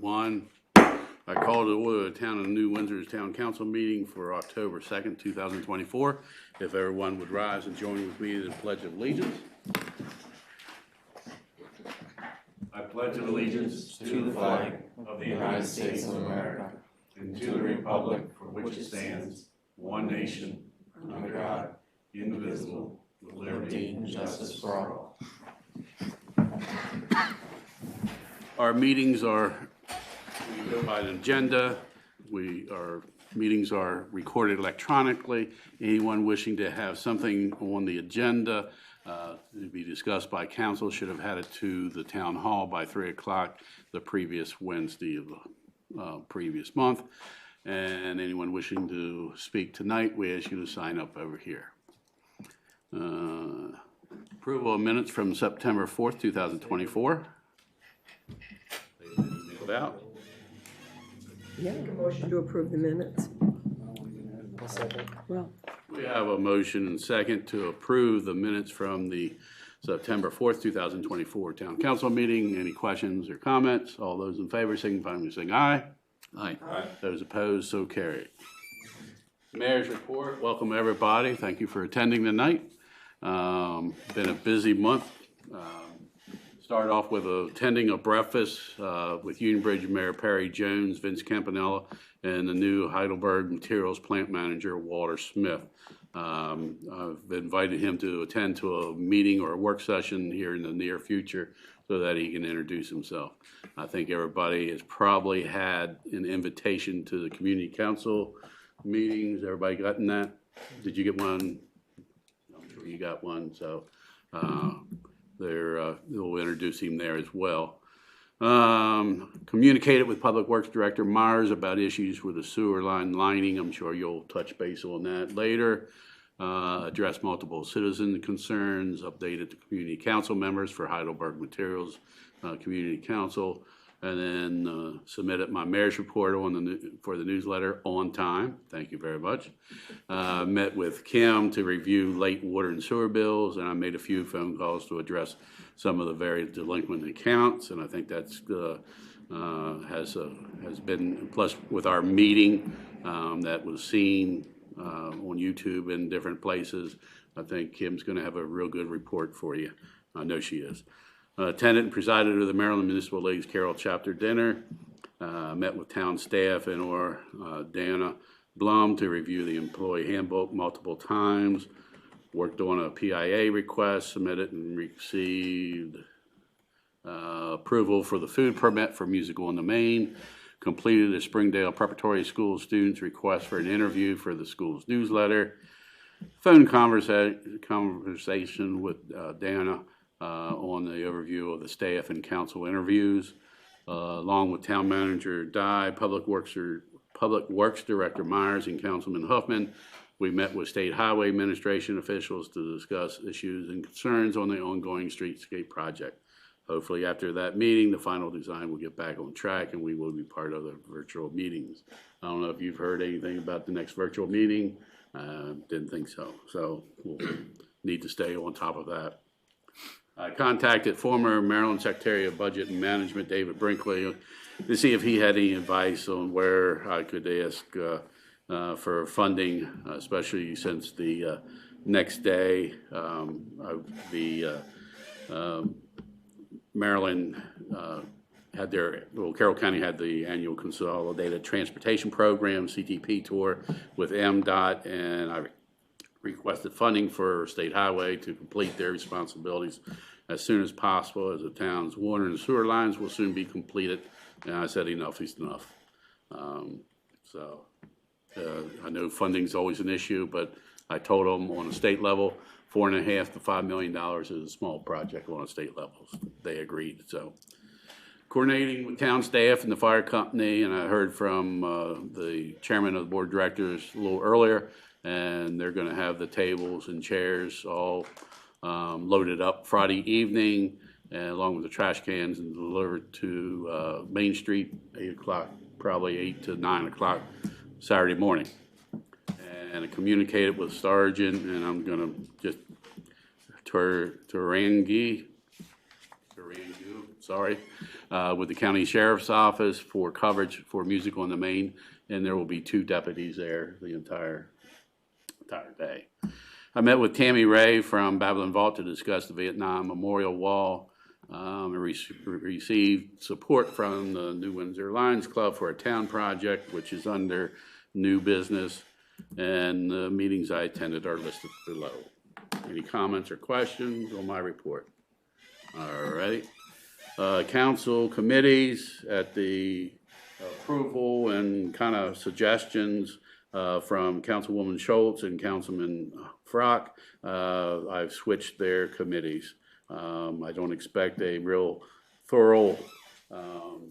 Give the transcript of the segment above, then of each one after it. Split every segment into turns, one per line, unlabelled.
everyone. I call to order the Town of New Windsor Town Council meeting for October 2nd, 2024. If everyone would rise and join with me in the Pledge of Allegiance. I pledge allegiance to the flag of the United States of America and to the republic for which it stands, one nation, under God, indivisible, with liberty and justice for all. Our meetings are, we go by an agenda. Our meetings are recorded electronically. Anyone wishing to have something on the agenda to be discussed by council should have had it to the town hall by 3 o'clock the previous Wednesday of the previous month. And anyone wishing to speak tonight, we ask you to sign up over here. Approval of minutes from September 4th, 2024. Out.
Yeah, make a motion to approve the minutes.
Well,
we have a motion and second to approve the minutes from the September 4th, 2024 Town Council meeting. Any questions or comments? All those in favor signify by saying aye. Aye. Aye. Those opposed, so carried. Mayor's report. Welcome everybody. Thank you for attending tonight. Been a busy month. Start off with attending a breakfast with Union Bridge Mayor Perry Jones, Vince Campanella, and the new Heidelberg Materials Plant Manager, Walter Smith. I've invited him to attend to a meeting or a work session here in the near future so that he can introduce himself. I think everybody has probably had an invitation to the community council meetings. Everybody gotten that? Did you get one? I'm sure you got one. So. They'll introduce him there as well. Communicated with Public Works Director Myers about issues with the sewer line lining. I'm sure you'll touch base on that later. Address multiple citizen concerns. Updated the community council members for Heidelberg Materials Community Council. And then submitted my mayor's report for the newsletter on time. Thank you very much. Met with Kim to review late water and sewer bills, and I made a few phone calls to address some of the various delinquent accounts, and I think that's has been, plus with our meeting that was seen on YouTube in different places, I think Kim's going to have a real good report for you. I know she is. Attended and presided at the Maryland Municipal League's Carroll Chapter Dinner. Met with town staff and Dana Blum to review the employee handbook multiple times. Worked on a PIA request, submitted and received approval for the food permit for Musical on the Main. Completed a Springdale Preparatory School students' request for an interview for the school's newsletter. Phone conversation with Dana on the overview of the staff and council interviews, along with Town Manager Dye, Public Works Director Myers, and Councilman Huffman. We met with State Highway Administration officials to discuss issues and concerns on the ongoing streetscape project. Hopefully after that meeting, the final design will get back on track and we will be part of the virtual meetings. I don't know if you've heard anything about the next virtual meeting. Didn't think so. So we'll need to stay on top of that. I contacted former Maryland Secretary of Budget and Management, David Brinkley, to see if he had any advice on where I could ask for funding, especially since the next day Maryland had Carroll County had the annual Consolidated Transportation Program, CTP tour with MDOT, and I requested funding for State Highway to complete their responsibilities as soon as possible, as the town's water and sewer lines will soon be completed. And I said enough is enough. I know funding's always an issue, but I told them on a state level, $4.5 to $5 million is a small project on a state level. They agreed. So coordinating with town staff and the fire company, and I heard from the chairman of the board of directors a little earlier, and they're going to have the tables and chairs all loaded up Friday evening, and along with the trash cans, and delivered to Main Street, 8 o'clock, probably 8 to 9 o'clock Saturday morning. And I communicated with Sergeant, and I'm going to just Tarangi with the county sheriff's office for coverage for music on the main, and there will be 2 deputies there the entire day. I met with Tammy Ray from Babylon Vault to discuss the Vietnam Memorial Wall and received support from the New Windsor Lions Club for a town project, which is under new business, and the meetings I attended are listed below. Any comments or questions on my report? All right. Council committees at the approval and kind of suggestions from Councilwoman Schultz and Councilman Frock. I've switched their committees. I don't expect a real thorough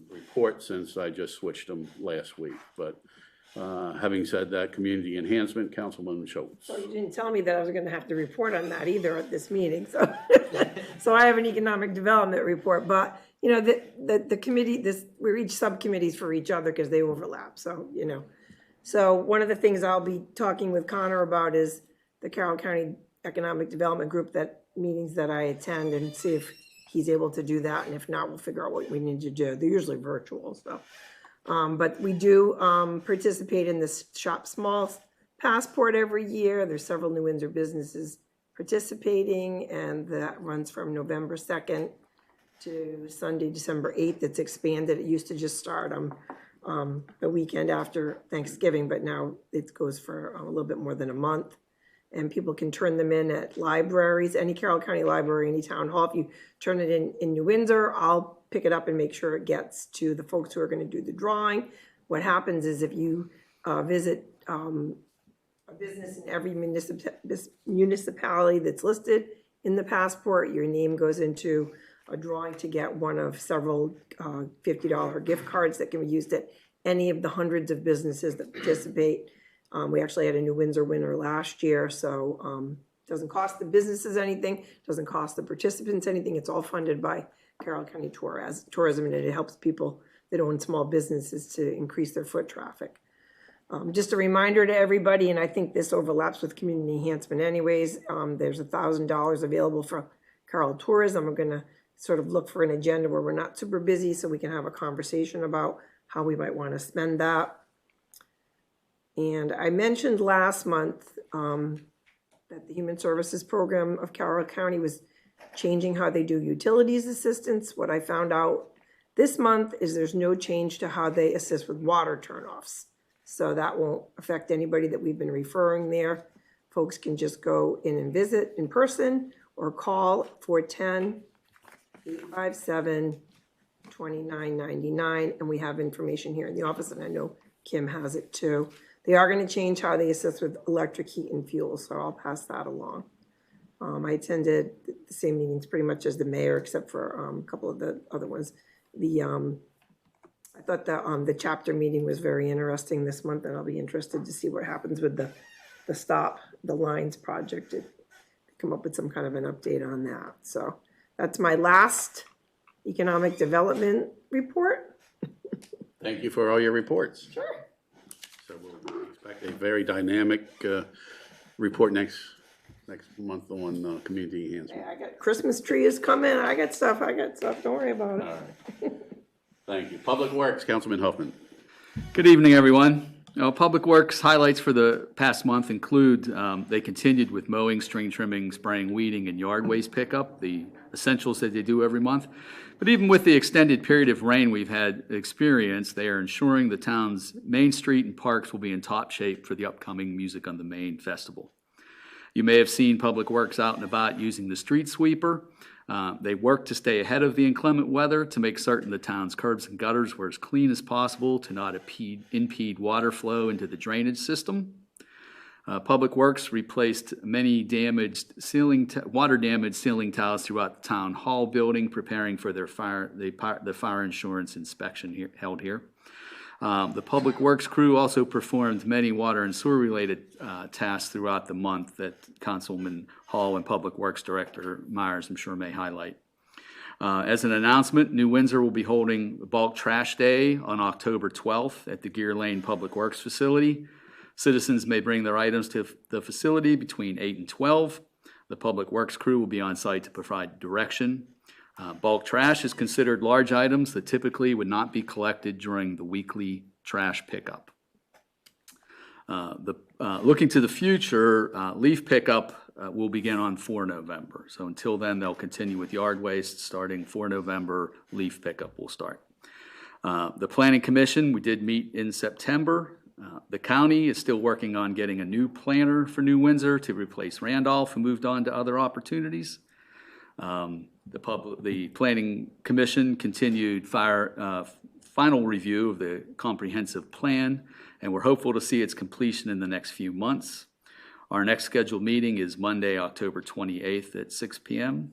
report since I just switched them last week. But having said that, community enhancement, Councilwoman Schultz.
So you didn't tell me that I was going to have to report on that either at this meeting. So, so I have an economic development report, but you know, the committee, we're each subcommittees for each other because they overlap. So, you know, so one of the things I'll be talking with Connor about is the Carroll County Economic Development Group, that meetings that I attend, and see if he's able to do that. And if not, we'll figure out what we need to do. They're usually virtual, so. But we do participate in this Shop Small Passport every year. There's several New Windsor businesses participating, and that runs from November 2nd to Sunday, December 8th. It's expanded. It used to just start the weekend after Thanksgiving, but now it goes for a little bit more than a month. And people can turn them in at libraries, any Carroll County library, any town hall. If you turn it in New Windsor, I'll pick it up and make sure it gets to the folks who are going to do the drawing. What happens is if you visit a business in every municipality that's listed in the passport, your name goes into a drawing to get one of several $50 gift cards that can be used at any of the hundreds of businesses that participate. We actually had a New Windsor winner last year, so it doesn't cost the businesses anything, doesn't cost the participants anything. It's all funded by Carroll County Tourism, and it helps people that own small businesses to increase their foot traffic. Just a reminder to everybody, and I think this overlaps with community enhancement anyways, there's $1,000 available for Carroll Tourism. I'm going to sort of look for an agenda where we're not super busy so we can have a conversation about how we might want to spend that. And I mentioned last month that the Human Services Program of Carroll County was changing how they do utilities assistance. What I found out this month is there's no change to how they assist with water turnoffs. So that won't affect anybody that we've been referring there. Folks can just go in and visit in person or call 410-857-2999. And we have information here in the office, and I know Kim has it too. They are going to change how they assist with electric, heat, and fuel, so I'll pass that along. I attended the same meetings pretty much as the mayor, except for a couple of the other ones. I thought the chapter meeting was very interesting this month, and I'll be interested to see what happens with the Stop the Lines project. To come up with some kind of an update on that. So that's my last economic development report.
Thank you for all your reports.
Sure.
So we'll expect a very dynamic report next month on community enhancement.
Yeah, I got Christmas tree is coming. I got stuff. Don't worry about it.
All right. Thank you. Public Works, Councilman Huffman.
Good evening, everyone. Public Works highlights for the past month include they continued with mowing, string trimming, spraying, weeding, and yard waste pickup, the essentials that they do every month. But even with the extended period of rain we've had experienced, they are ensuring the town's main street and parks will be in top shape for the upcoming Music on the Main festival. You may have seen Public Works out and about using the street sweeper. They work to stay ahead of the inclement weather to make certain the town's curbs and gutters were as clean as possible to not impede water flow into the drainage system. Public Works replaced many water-damaged ceiling tiles throughout the town hall building, preparing for their fire insurance inspection held here. The Public Works crew also performed many water and sewer-related tasks throughout the month that Councilman Hall and Public Works Director Myers, I'm sure, may highlight. As an announcement, New Windsor will be holding Bulk Trash Day on October 12th at the Gear Lane Public Works facility. Citizens may bring their items to the facility between 8 and 12. The Public Works crew will be on site to provide direction. Bulk trash is considered large items that typically would not be collected during the weekly trash pickup. Looking to the future, leaf pickup will begin on 4 November. So until then, they'll continue with yard waste. Starting 4 November, leaf pickup will start. The Planning Commission, we did meet in September. The county is still working on getting a new planner for New Windsor to replace Randolph, who moved on to other opportunities. The Planning Commission continued final review of the comprehensive plan, and we're hopeful to see its completion in the next few months. Our next scheduled meeting is Monday, October 28th at 6 p.m.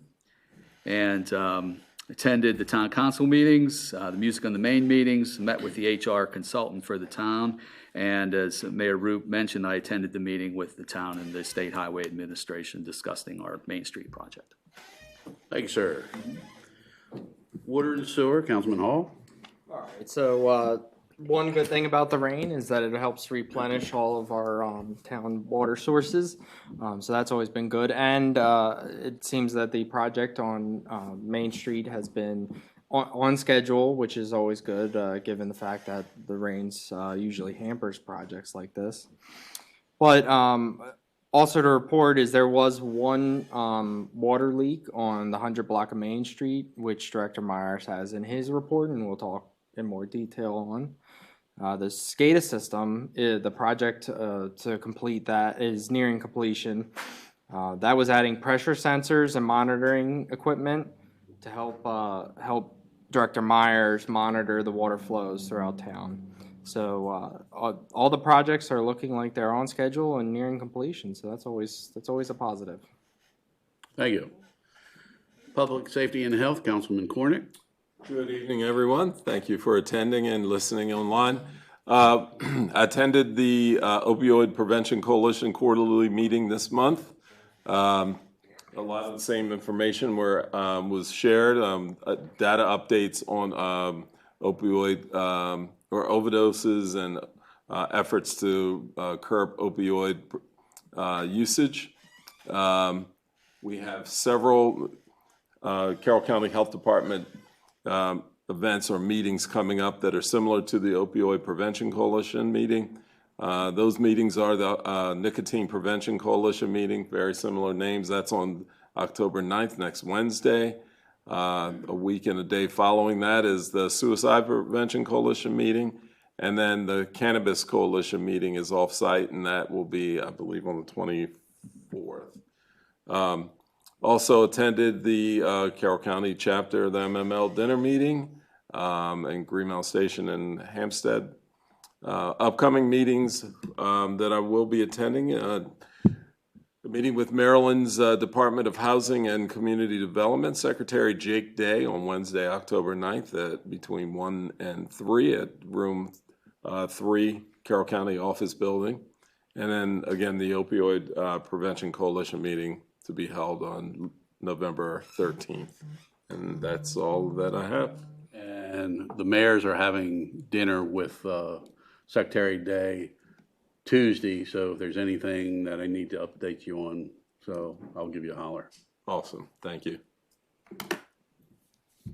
And attended the town council meetings, the music on the main meetings, met with the HR consultant for the town, and as Mayor Roop mentioned, I attended the meeting with the town and the State Highway Administration discussing our Main Street project.
Thank you, sir. Water and sewer, Councilman Hall.
All right, so one good thing about the rain is that it helps replenish all of our town water sources. So that's always been good. And it seems that the project on Main Street has been on schedule, which is always good, given the fact that the rains usually hampers projects like this. But also to report is there was one water leak on the 100 block of Main Street, which Director Myers has in his report, and we'll talk in more detail on. The SCADA system, the project to complete that is nearing completion. That was adding pressure sensors and monitoring equipment to help Director Myers monitor the water flows throughout town. So all the projects are looking like they're on schedule and nearing completion. So that's always a positive.
Thank you. Public Safety and Health, Councilman Cornick.
Good evening, everyone. Thank you for attending and listening online. I attended the Opioid Prevention Coalition quarterly meeting this month. A lot of the same information was shared, data updates on opioid or overdoses and efforts to curb opioid usage. We have several Carroll County Health Department events or meetings coming up that are similar to the Opioid Prevention Coalition meeting. Those meetings are the Nicotine Prevention Coalition meeting, very similar names. That's on October 9th, next Wednesday. A week and a day following that is the Suicide Prevention Coalition meeting. And then the Cannabis Coalition meeting is off-site, and that will be, I believe, on the 24th. Also attended the Carroll County chapter of the MML dinner meeting in Greenmount Station and Hampstead. Upcoming meetings that I will be attending, the meeting with Maryland's Department of Housing and Community Development Secretary Jake Day on Wednesday, October 9th between 1 and 3 at room 3, Carroll County Office Building. And then again, the Opioid Prevention Coalition meeting to be held on November 13th. And that's all that I have.
And the mayors are having dinner with Secretary Day Tuesday, so if there's anything that I need to update you on, so I'll give you a holler.
Awesome. Thank you.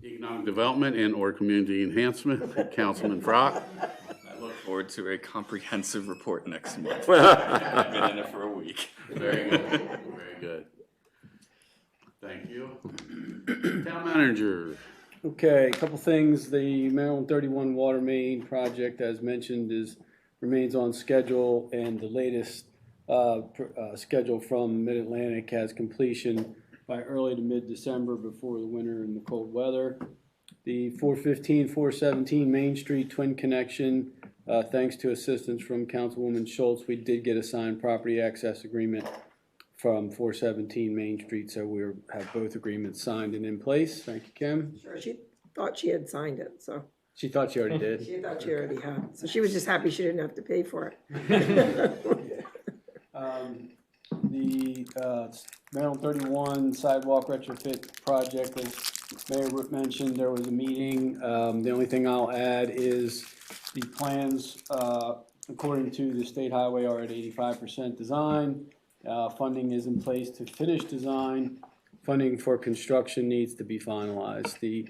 Economic Development and or Community Enhancement, Councilman Frock.
I look forward to a comprehensive report next month. I've been in it for a week.
Very good. Very good. Thank you. Town Manager.
Okay, a couple things. The Maryland 31 water main project, as mentioned, remains on schedule, and the latest schedule from Mid-Atlantic has completion by early to mid-December before the winter and the cold weather. The 415, 417 Main Street twin connection, thanks to assistance from Councilwoman Schultz, we did get a signed property access agreement from 417 Main Street, so we have both agreements signed and in place. Thank you, Kim.
Sure, she thought she had signed it, so.
She thought she already did.
She thought she already had, so she was just happy she didn't have to pay for it.
The Maryland 31 sidewalk retrofit project, as Mayor Root mentioned, there was a meeting. The only thing I'll add is the plans, according to the state highway, are at 85% design. Funding is in place to finish design. funding for construction needs to be finalized. The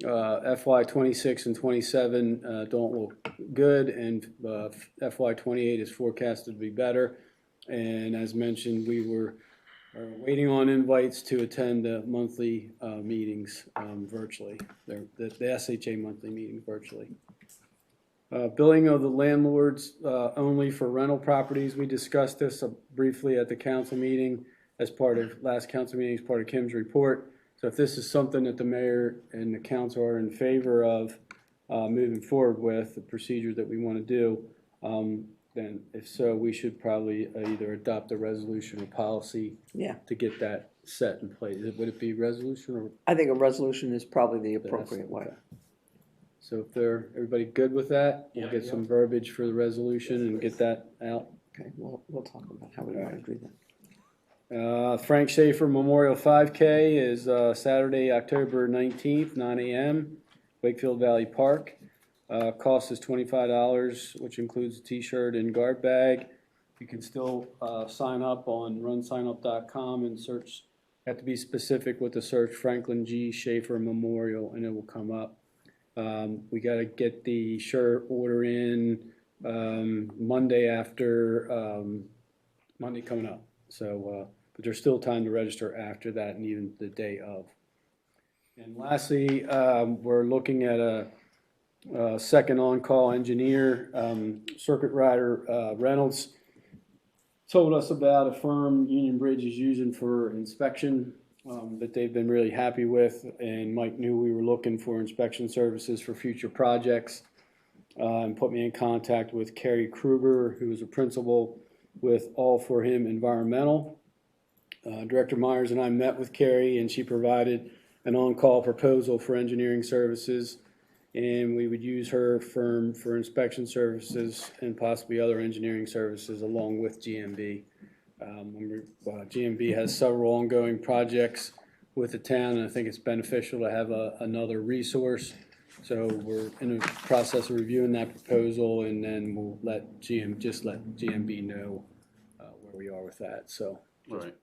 FY '26 and '27 don't look good, and FY '28 is forecasted to be better. And as mentioned, we are waiting on invites to attend the monthly meetings virtually, the SHA monthly meetings virtually. Billing of the landlords only for rental properties. We discussed this briefly at the council meeting as part of last council meeting, as part of Kim's report. So if this is something that the mayor and the council are in favor of moving forward with, the procedure that we want to do, then if so, we should probably either adopt a resolution or policy to get that set in place. Would it be resolution or?
I think a resolution is probably the appropriate way.
Okay. So if everybody good with that, we'll get some verbiage for the resolution and get that out.
Okay, we'll talk about how we want to do that.
Frank Schaefer Memorial 5K is Saturday, October 19th, 9 a.m., Wakefield Valley Park. Cost is $25, which includes a t-shirt and guard bag. You can still sign up on runsignup.com and search. Have to be specific with the search Franklin G. Schaefer Memorial, and it will come up. We got to get the shirt order in Monday after Monday coming up. So, but there's still time to register after that and even the day of. And lastly, we're looking at a second on-call engineer. Circuit Rider Reynolds told us about a firm Union Bridge is using for inspection that they've been really happy with, and Mike knew we were looking for inspection services for future projects, and put me in contact with Carrie Kruger, who is a principal with All For Him Environmental. Director Myers and I met with Carrie, and she provided an on-call proposal for engineering services, and we would use her firm for inspection services and possibly other engineering services along with GMB. GMB has several ongoing projects with the town, and I think it's beneficial to have another resource. So we're in the process of reviewing that proposal, and then we'll let GMB know where we are with that. So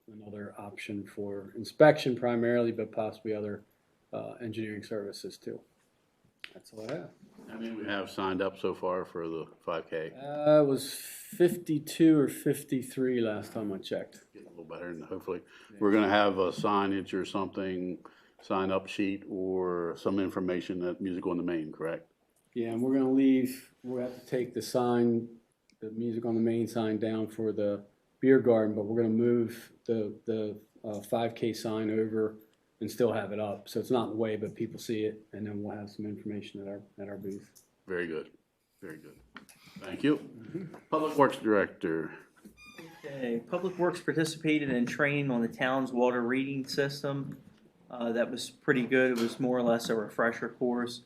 another option for inspection primarily, but possibly other engineering services too. That's all I have.
I mean, we have signed up so far for the 5K.
It was 52 or 53 last time I checked.
Getting a little better, and hopefully we're going to have a signage or something, sign-up sheet or some information that Music on the Main, correct?
Yeah, and we're going to leave. We'll have to take the sign, the Music on the Main sign down for the beer garden, but we're going to move the 5K sign over and still have it up, so it's not in the way, but people see it, and then we'll have some information at our booth.
Very good, very good. Thank you. Public Works Director.
Okay, Public Works participated in training on the town's water reading system. That was pretty good. It was more or less a refresher course,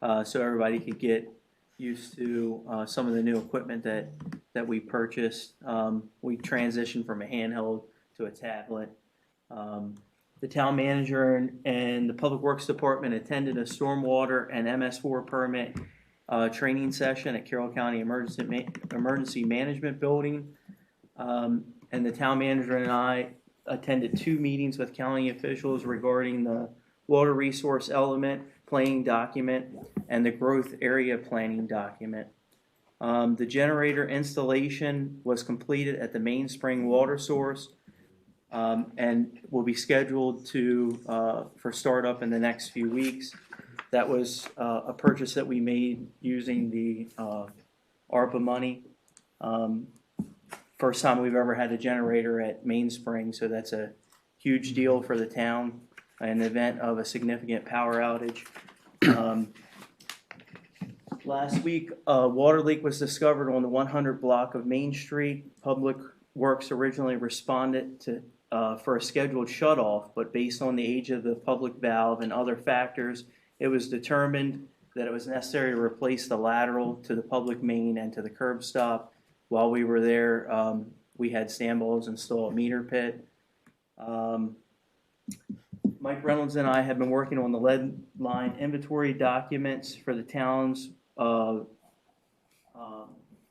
so everybody could get used to some of the new equipment that we purchased. We transitioned from a handheld to a tablet. The town manager and the Public Works Department attended a stormwater and MS4 permit training session at Carroll County Emergency Management Building. And the town manager and I attended 2 meetings with county officials regarding the water resource element planning document and the growth area planning document. The generator installation was completed at the mainspring water source. And will be scheduled for startup in the next few weeks. That was a purchase that we made using the ARPA money. First time we've ever had a generator at Mainspring, so that's a huge deal for the town in the event of a significant power outage. Last week, a water leak was discovered on the 100 block of Main Street. Public Works originally responded for a scheduled shutoff, but based on the age of the public valve and other factors, it was determined that it was necessary to replace the lateral to the public main and to the curb stop. While we were there, we had Stanballs install a meter pit. Mike Reynolds and I have been working on the lead line inventory documents for the town's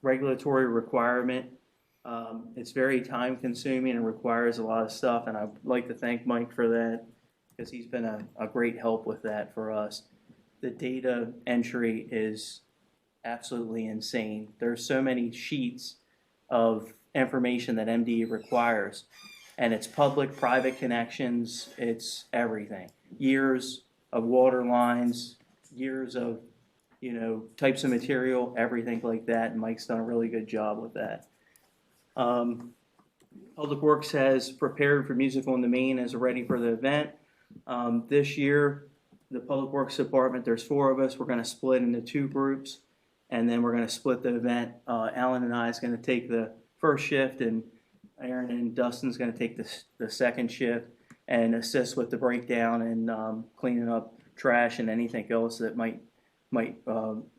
regulatory requirement It's very time consuming and requires a lot of stuff, and I'd like to thank Mike for that, because he's been a great help with that for us. The data entry is absolutely insane. There's so many sheets of information that MDE requires, and it's public, private connections, it's everything. Years of water lines, years of, types of material, everything like that, and Mike's done a really good job with that. Public Works has prepared for Musical in the Main as ready for the event. This year, the Public Works Department, there's 4 of us, we're gonna split into 2 groups, and then we're gonna split the event. Alan and I is gonna take the first shift, and Aaron and Dustin's gonna take the second shift and assist with the breakdown and cleaning up trash and anything else that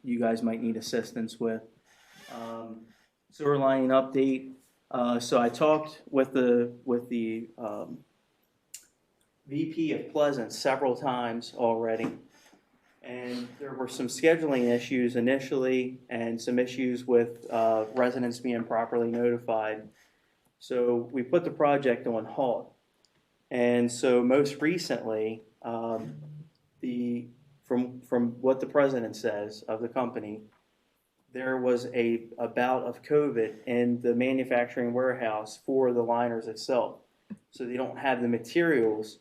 you guys might need assistance with. Sewer lining update. So I talked with the VP of Pleasant several times already, and there were some scheduling issues initially and some issues with residents being properly notified. So we put the project on hold. And so most recently, from what the president says of the company, there was a bout of COVID in the manufacturing warehouse for the liners itself. So they don't have the materials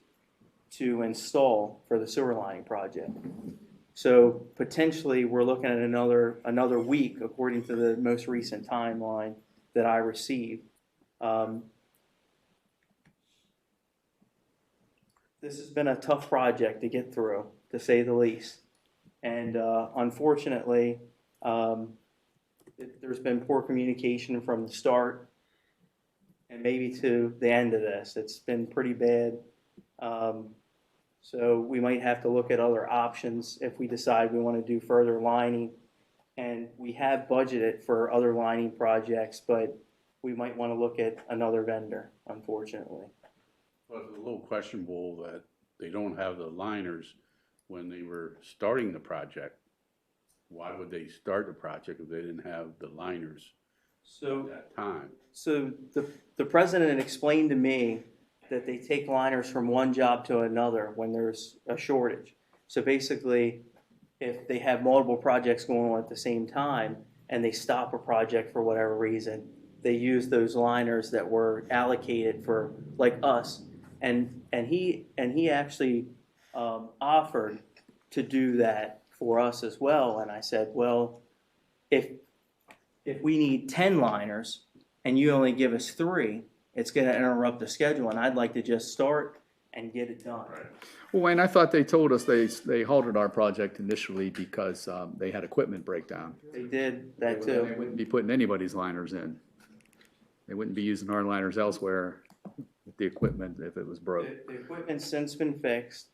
to install for the sewer lining project. So potentially we're looking at another week, according to the most recent timeline that I received. This has been a tough project to get through, to say the least. And unfortunately, there's been poor communication from the start and maybe to the end of this. It's been pretty bad. So we might have to look at other options if we decide we want to do further lining. And we have budgeted for other lining projects, but we might want to look at another vendor, unfortunately.
Well, it's a little questionable that they don't have the liners when they were starting the project. Why would they start the project if they didn't have the liners at that time?
So the president had explained to me that they take liners from one job to another when there's a shortage. So basically, if they have multiple projects going on at the same time and they stop a project for whatever reason, they use those liners that were allocated for, like us. And he actually offered to do that for us as well. And I said, well, if we need 10 liners and you only give us 3, it's going to interrupt the schedule, and I'd like to just start and get it done.
Right.
Well, Wayne, I thought they told us they halted our project initially because they had equipment breakdown.
They did that
They
too.
wouldn't be putting anybody's liners in. They wouldn't be using our liners elsewhere with the equipment if it was broke.
The equipment's since been fixed,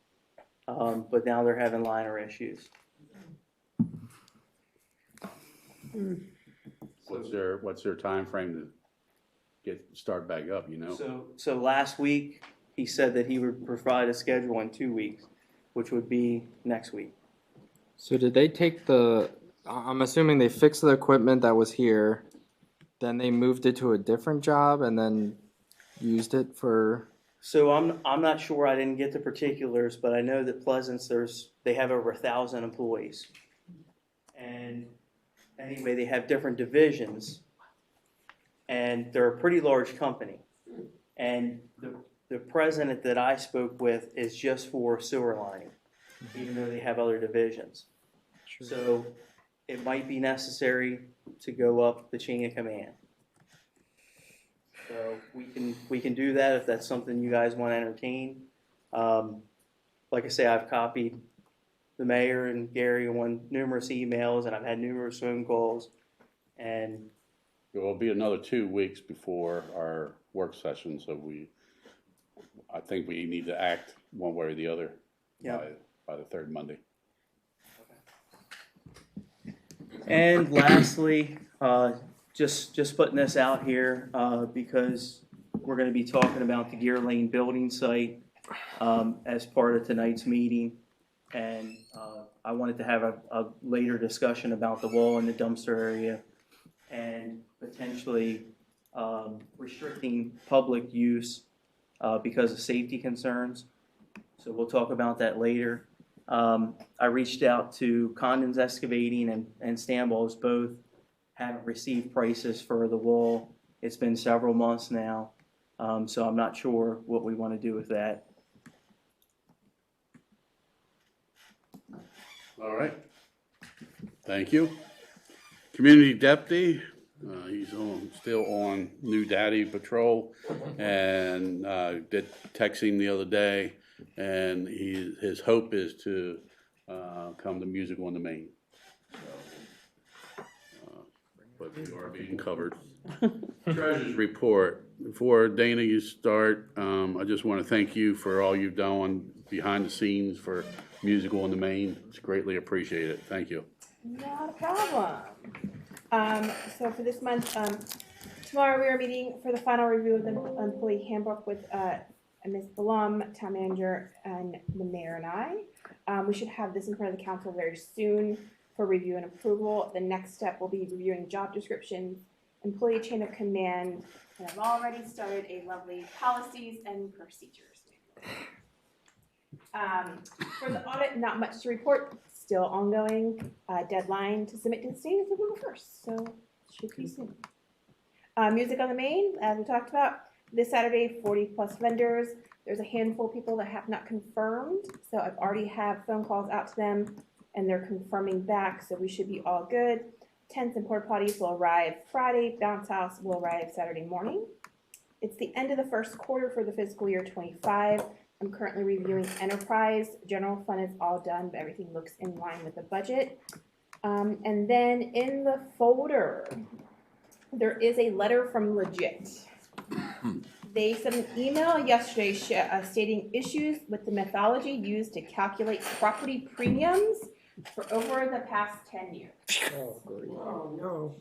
but now they're having liner issues.
What's their time frame to start back up,
So last week, he said that he would provide a schedule in 2 weeks, which would be next week.
So did they take I'm assuming they fixed the equipment that was here, then they moved it to a different job and then used it for...
So I'm not sure, I didn't get the particulars, but I know that Pleasance, they have over 1,000 employees. And anyway, they have different divisions, and they're a pretty large company. And the president that I spoke with is just for sewer lining, even though they have other divisions.
Sure.
So it might be necessary to go up the chain of command. So we can do that if that's something you guys want to entertain. Like I say, I've copied the mayor and Gary on numerous emails, and I've had numerous phone calls. And
It will be another 2 weeks before our work session, so I think we need to act one way or the other by the third Monday.
And lastly, just putting this out here because we're going to be talking about the Gear Lane building site as part of tonight's meeting. And I wanted to have a later discussion about the wall in the dumpster area and potentially restricting public use because of safety concerns. So we'll talk about that later. I reached out to Condon's Excavating and Stanballs. Both haven't received prices for the wall. It's been several months now, so I'm not sure what we want to do with that.
All right. Thank you. Community deputy, he's still on new daddy patrol, and did texting the other day, and his hope is to come to Music on the Main. But we are being covered. Treasurer's report. Before Dana, you start, I just want to thank you for all you've done behind the scenes for Music on the Main. It's greatly appreciated. Thank you.
Not a problem. So for this month, tomorrow we are meeting for the final review of the employee handbook with Ms. Blum, town manager, and the mayor and I. We should have this in front of the council very soon for review and approval. The next step will be reviewing job descriptions, employee chain of command, and I've already started a lovely policies and procedures. For the audit, not much to report. Still ongoing. Deadline to submit to the state is November 1st, so should be soon. Music on the Main, as we talked about, this Saturday, 40+ vendors. There's a handful of people that have not confirmed, so I've already have phone calls out to them, and they're confirming back, so we should be all good. Tents and porta potties will arrive Friday. Bounce house will arrive Saturday morning. It's the end of the first quarter for the fiscal year 25. I'm currently reviewing enterprise. General fund is all done, but everything looks in line with the budget. And then in the folder, there is a letter from Legit. They sent an email yesterday stating issues with the methodology used to calculate property premiums for over the past 10 years.
Oh, no.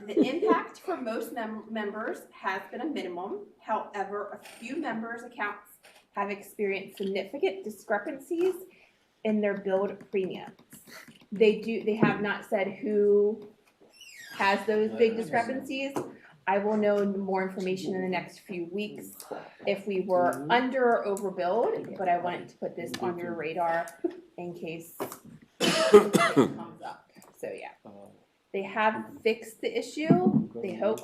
The impact for most members has been a minimum. However, a few members' accounts have experienced significant discrepancies in their billed premiums. They have not said who has those big discrepancies. I will know more information in the next few weeks if we were under or overbilled, but I wanted to put this on your radar in case it comes up. So yeah, they have fixed the issue, they hope,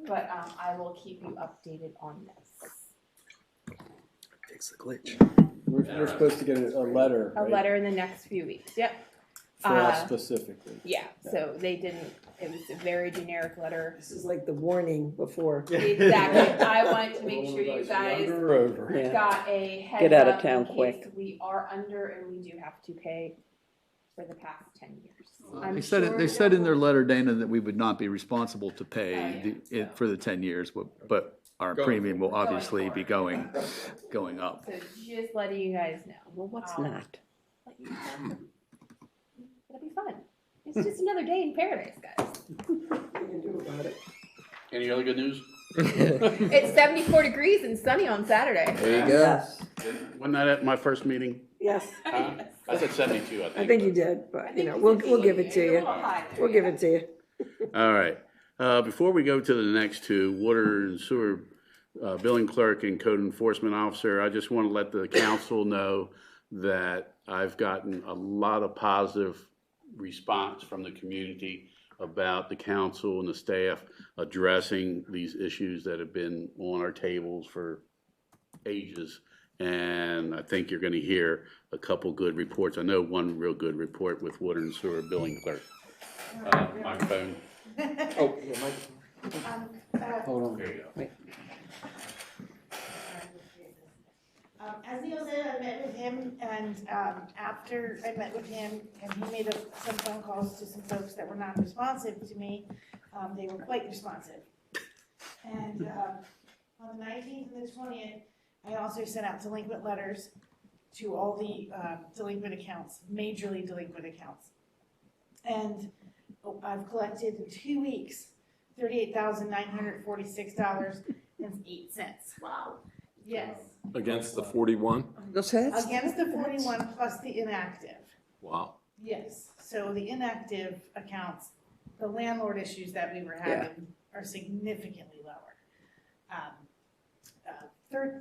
but I will keep you updated on this.
Fix the glitch.
We're supposed to get a letter,
A
right?
letter in the next few weeks, yep.
For us specifically.
Yeah, so they didn't, it was a very generic letter.
This is like the warning before.
Exactly, I wanted to make sure you guys
Under or over?
Yeah.
got a heads
Get out of
up
town
in case
quick.
we are under and we do have to pay for the past 10 years. I'm
They said,
sure
they said in their
they'll-
letter, Dana, that we would not be responsible to pay for the 10 years, but our premium will obviously be going up.
So just letting you guys know.
Well, what's
Um,
not?
Let you know. It'll be fun. It's just another day in paradise, guys.
Any other good news?
It's 74 degrees and sunny on Saturday.
There you go.
Yes.
Wasn't that at my first meeting?
Yes,
Huh? I said 72, I think.
I think you did, but, you know, we'll give it to you. We'll give it to you.
All right. Before we go to the next two, water and sewer billing clerk and code enforcement officer, I just want to let the council know that I've gotten a lot of positive response from the community about the council and the staff addressing these issues that have been on our tables for ages. And I think you're going to hear a couple good reports. I know one real good report with water and sewer billing clerk. Microphone.
Oh, yeah, Mike.
Hold on.
There you go.
As Neil said, I met with him, and after I met with him, and he made some phone calls to some folks that were not responsive to me, they were quite responsive. And on the 19th and the 20th, I also sent out delinquent letters to all the delinquent accounts, majorly delinquent accounts. And I've collected in 2 weeks $38,946.08. Wow. Yes.
Against the 41?
Those heads?
Against the 41 plus the inactive.
Wow.
Yes. So the inactive accounts, the landlord issues that we were having are significantly lower.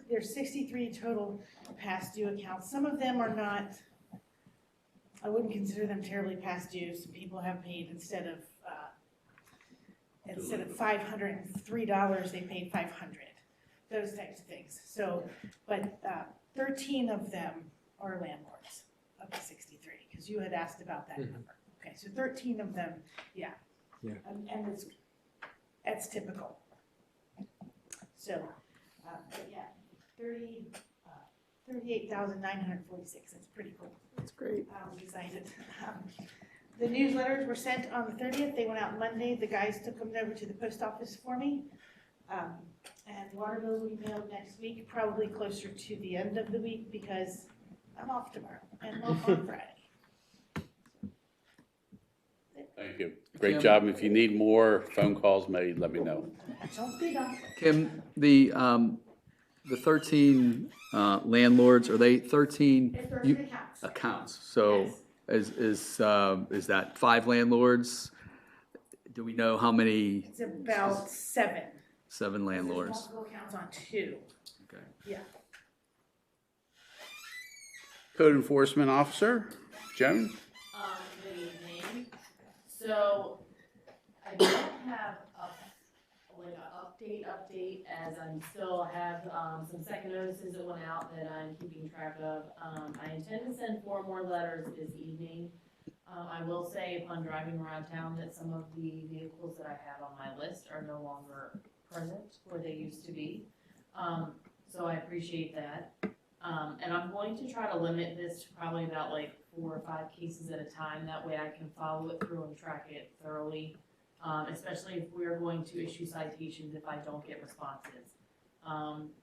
There's 63 total past due accounts. Some of them are not, I wouldn't consider them terribly past due. Some people have paid instead of $503, they paid $500. Those types of things. So, but 13 of them are landlords of the 63, because you had asked about that number. Okay, so 13 of them, yeah. And that's typical. So, but yeah, 38,946. That's pretty cool.
That's great.
I'm excited. The newsletters were sent on the 30th. They went out Monday. The guys took them over to the post office for me. And water bills will be mailed next week, probably closer to the end of the week, because I'm off tomorrow and off on Friday.
Thank you. Great job. If you need more phone calls made, let me know.
Don't be done.
Kim, the 13 landlords, are they 13?
It's 13 accounts.
Accounts. So is that 5 landlords? Do we know how many?
It's about 7.
7 landlords.
There's multiple accounts on 2.
Okay.
Yeah.
Code Enforcement Officer, Joan?
Good evening. So I don't have an update as I still have some second notices that went out that I'm keeping track of. I intend to send 4 more letters this evening. I will say upon driving around town that some of the vehicles that I had on my list are no longer present where they used to be. So I appreciate that. And I'm going to try to limit this to probably about like 4 or 5 cases at a time. That way I can follow it through and track it thoroughly, especially if we're going to issue citations if I don't get responses.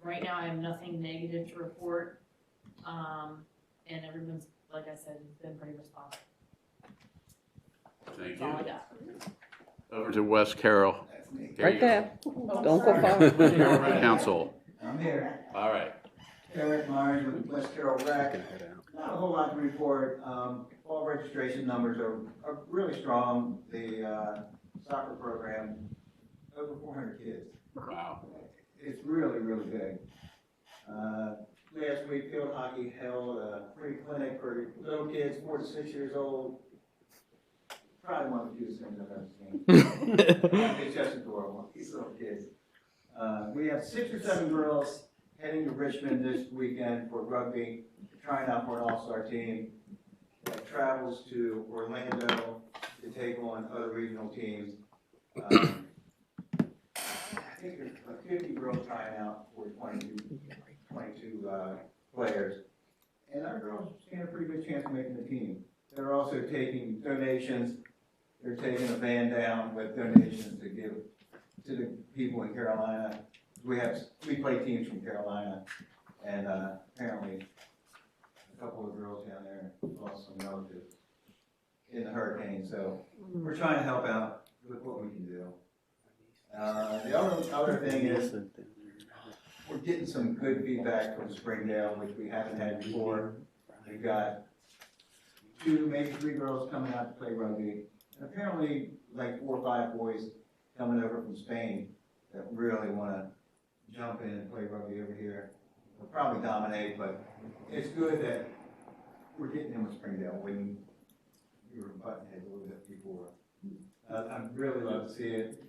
Right now I have nothing negative to report, and everyone's, like I said, been pretty responsive.
Thank
That's all I
you.
got.
Over to West Carroll.
Right there. Don't go far.
Carroll Council.
I'm here.
All right.
Eric Myers with West Carroll Rec. Not a whole lot to report. All registration numbers are really strong. The soccer program, over 400 kids.
Wow.
It's really, really big. Last week, field hockey held a free clinic for little kids, 4 to 6 years old. Probably one of the cutest things I've ever seen. It's just adorable, these little kids. We have 6 or 7 girls heading to Richmond this weekend for rugby, trying out for an all-star team that travels to Orlando to take on other regional teams. I think there's like 50 girls trying out for 22 players. And our girls stand a pretty good chance of making the team. They're also taking donations. They're taking a van down with donations to give to the people in Carolina. We play teams from Carolina, and apparently a couple of girls down there lost some relatives in the hurricane. So we're trying to help out with what we can do. The other thing is we're getting some good feedback from Springdale, which we haven't had before. We've got 2, maybe 3 girls coming out to play rugby. And apparently, like 4 or 5 boys coming over from Spain that really want to jump in and play rugby over here. We'll probably dominate, but it's good that we're getting in with Springdale when we were butting heads a little bit before. I'd really love to see it.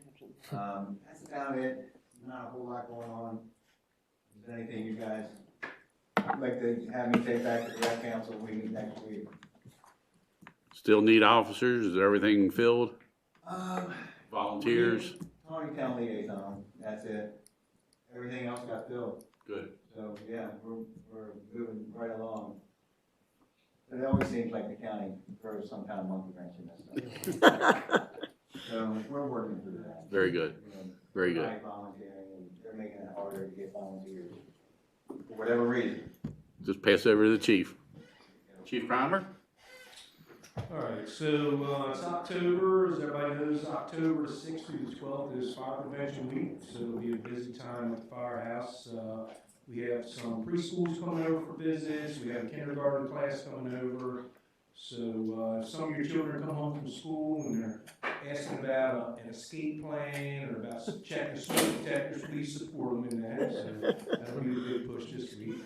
That's about it. Not a whole lot going on. Is there anything you guys would like to have me take back to the rec council meeting next week?
Still need officers? Is everything filled? Volunteers?
County Town Liaison, that's it. Everything else got filled.
Good.
So, yeah, we're moving right along. But it always seems like the county throws some kind of monkey wrench in this stuff. So we're working through that.
Very good. Very good.
Volunteering, and they're making it harder to get volunteers for whatever reason.
Just pass over to the chief. Chief Cromer?
All right, so it's October, as everybody knows, October 6th through the 12th is Fire Prevention Week, so it'll be a busy time at the firehouse. We have some preschools coming over for visits, we have a kindergarten class coming over. So some of your children come home from school and they're asking about an escape plan or about checking smoke detectors, please support them in that. So that'll be a big push this week.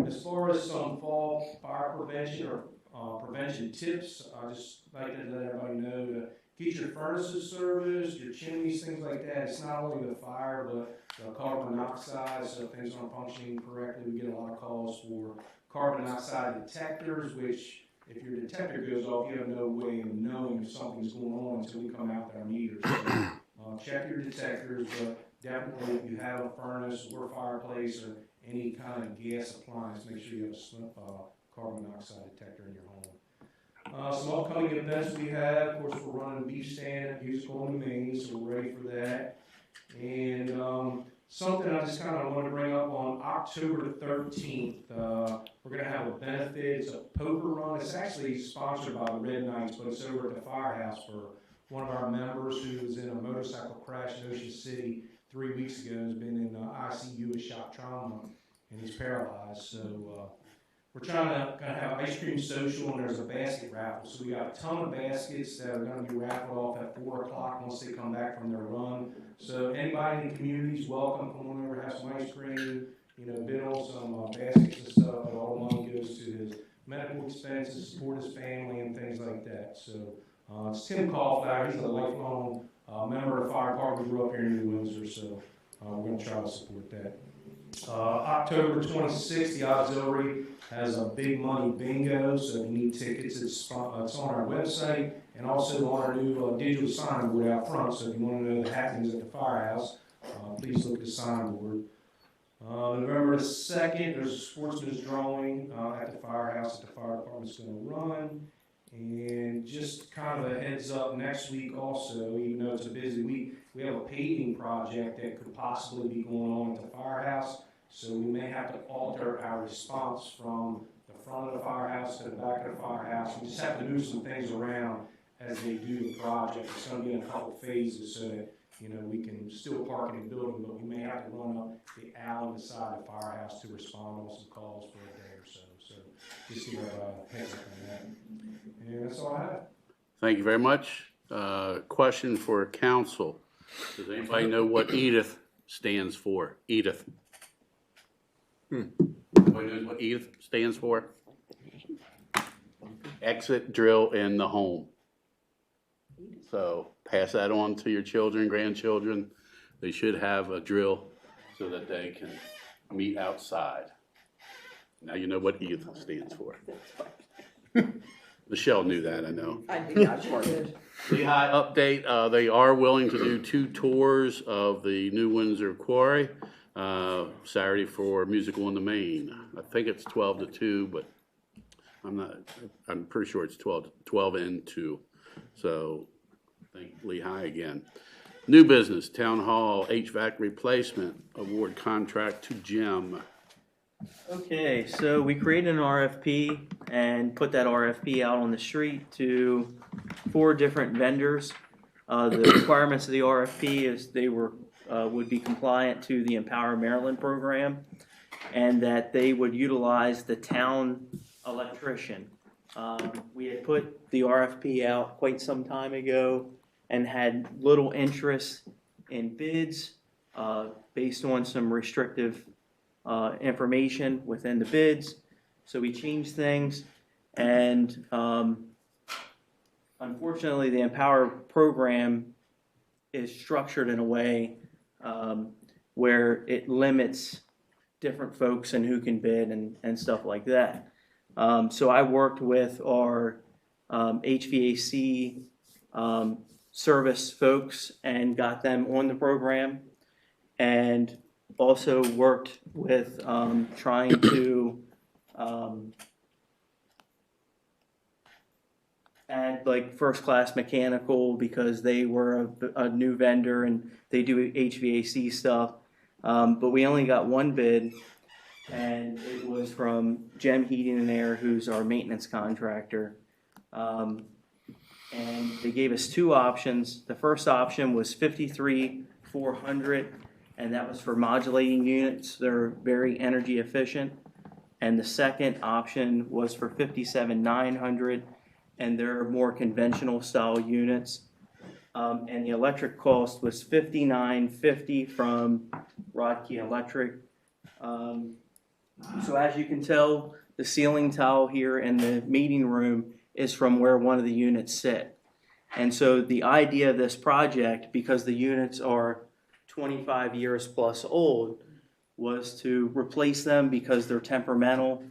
As far as some fall fire prevention or prevention tips, I just like to let everybody know to get your furnaces serviced, your chimneys, things like that. It's not only the fire, but the carbon monoxide, so if things aren't functioning correctly, we get a lot of calls for carbon monoxide detectors, which if your detector goes off, you have no way of knowing if something's going on until we come out with our meters. So, check your detectors, but definitely if you have a furnace or a fireplace or any kind of gas appliance, make sure you have a carbon monoxide detector in your home. Some upcoming events we have, of course, we're running beef stand at Music on the Main, so we're ready for that. And something I just kind of want to bring up on October the 13th, we're going to have a benefit. It's a poker run. It's actually sponsored by the Red Knights, but it's over at the firehouse for one of our members who was in a motorcycle crash in Ocean City 3 weeks ago and has been in ICU with shock trauma, and he's paralyzed. So we're trying to kind of have ice cream social, and there's a basket raffle. So we got a ton of baskets that are going to be raffled off at 4 o'clock once they come back from their run. So anybody in the community is welcome. Come on over, have some ice cream, bid on some baskets and stuff. But all the money goes to his medical expenses, support his family, and things like that. So it's Tim Caulfield. He's a lifelong member of the fire department. We grew up here in New Windsor, so we're going to try to support that. October 26th, the auxiliary has a big money bingo, so if you need tickets, it's on our website and also on our new digital signboard out front. So if you want to know the happenings at the firehouse, please look at the signboard. November the 2nd, there's a sportsman's drawing at the firehouse that the fire department's going to run. And just kind of a heads up, next week also, even though it's a busy week, we have a paving project that could possibly be going on at the firehouse. So we may have to alter our response from the front of the firehouse to the back of the firehouse. We just have to move some things around as they do the project. It's going to be in a couple phases so that we can still park in the building, but we may have to run up the alley beside the firehouse to respond on some calls for a day or so. So just give a heads up on that. And that's all I have.
Thank you very much. Question for council. Does anybody know what EDITH stands for? EDITH. Anybody knows what EDITH stands for? Exit, drill, in the home. So pass that on to your children, grandchildren. They should have a drill so that they can meet outside. Now you know what EDITH stands for. Michelle knew that, I know.
I did not sure did.
Lehigh update, they are willing to do 2 tours of the New Windsor Quarry Saturday for Musical on the Main. I think it's 12 to 2, but I'm pretty sure it's 12 and 2. So thank Lehigh again. New business, Town Hall HVAC replacement award contract to Jim.
Okay, so we created an RFP and put that RFP out on the street to 4 different vendors. The requirements of the RFP is they would be compliant to the Empower Maryland program, and that they would utilize the town electrician. We had put the RFP out quite some time ago and had little interest in bids based on some restrictive information within the bids. So we changed things, and unfortunately the Empower program is structured in a way where it limits different folks and who can bid and stuff like that. So I worked with our HVAC service folks and got them on the program, and also worked with trying to add like First Class Mechanical, because they were a new vendor and they do HVAC stuff. But we only got 1 bid, and it was from Gem Heating and Air, who's our maintenance contractor. And they gave us 2 options. The first option was $53,400, and that was for modulating units. They're very energy efficient. And the second option was for $57,900, and they're more conventional style units. and the electric cost was $59.50 from Rodkey Electric. So as you can tell, the ceiling tile here in the meeting room is from where one of the units sit. And so the idea of this project, because the units are 25 years plus old, was to replace them because they're temperamental,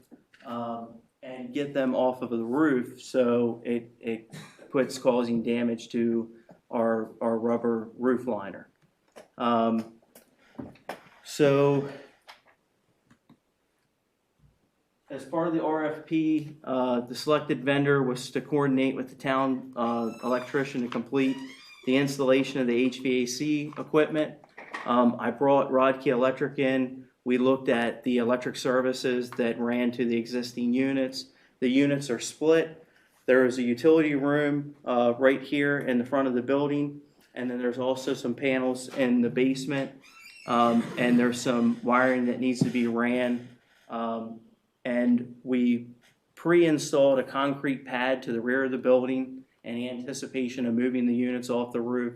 and get them off of the roof so it quits causing damage to our rubber roof liner. So as part of the RFP, the selected vendor was to coordinate with the town electrician to complete the installation of the HVAC equipment. I brought Rodkey Electric in. We looked at the electric services that ran to the existing units. The units are split. There is a utility room right here in the front of the building, and then there's also some panels in the basement, and there's some wiring that needs to be ran. And we pre-installed a concrete pad to the rear of the building in anticipation of moving the units off the roof.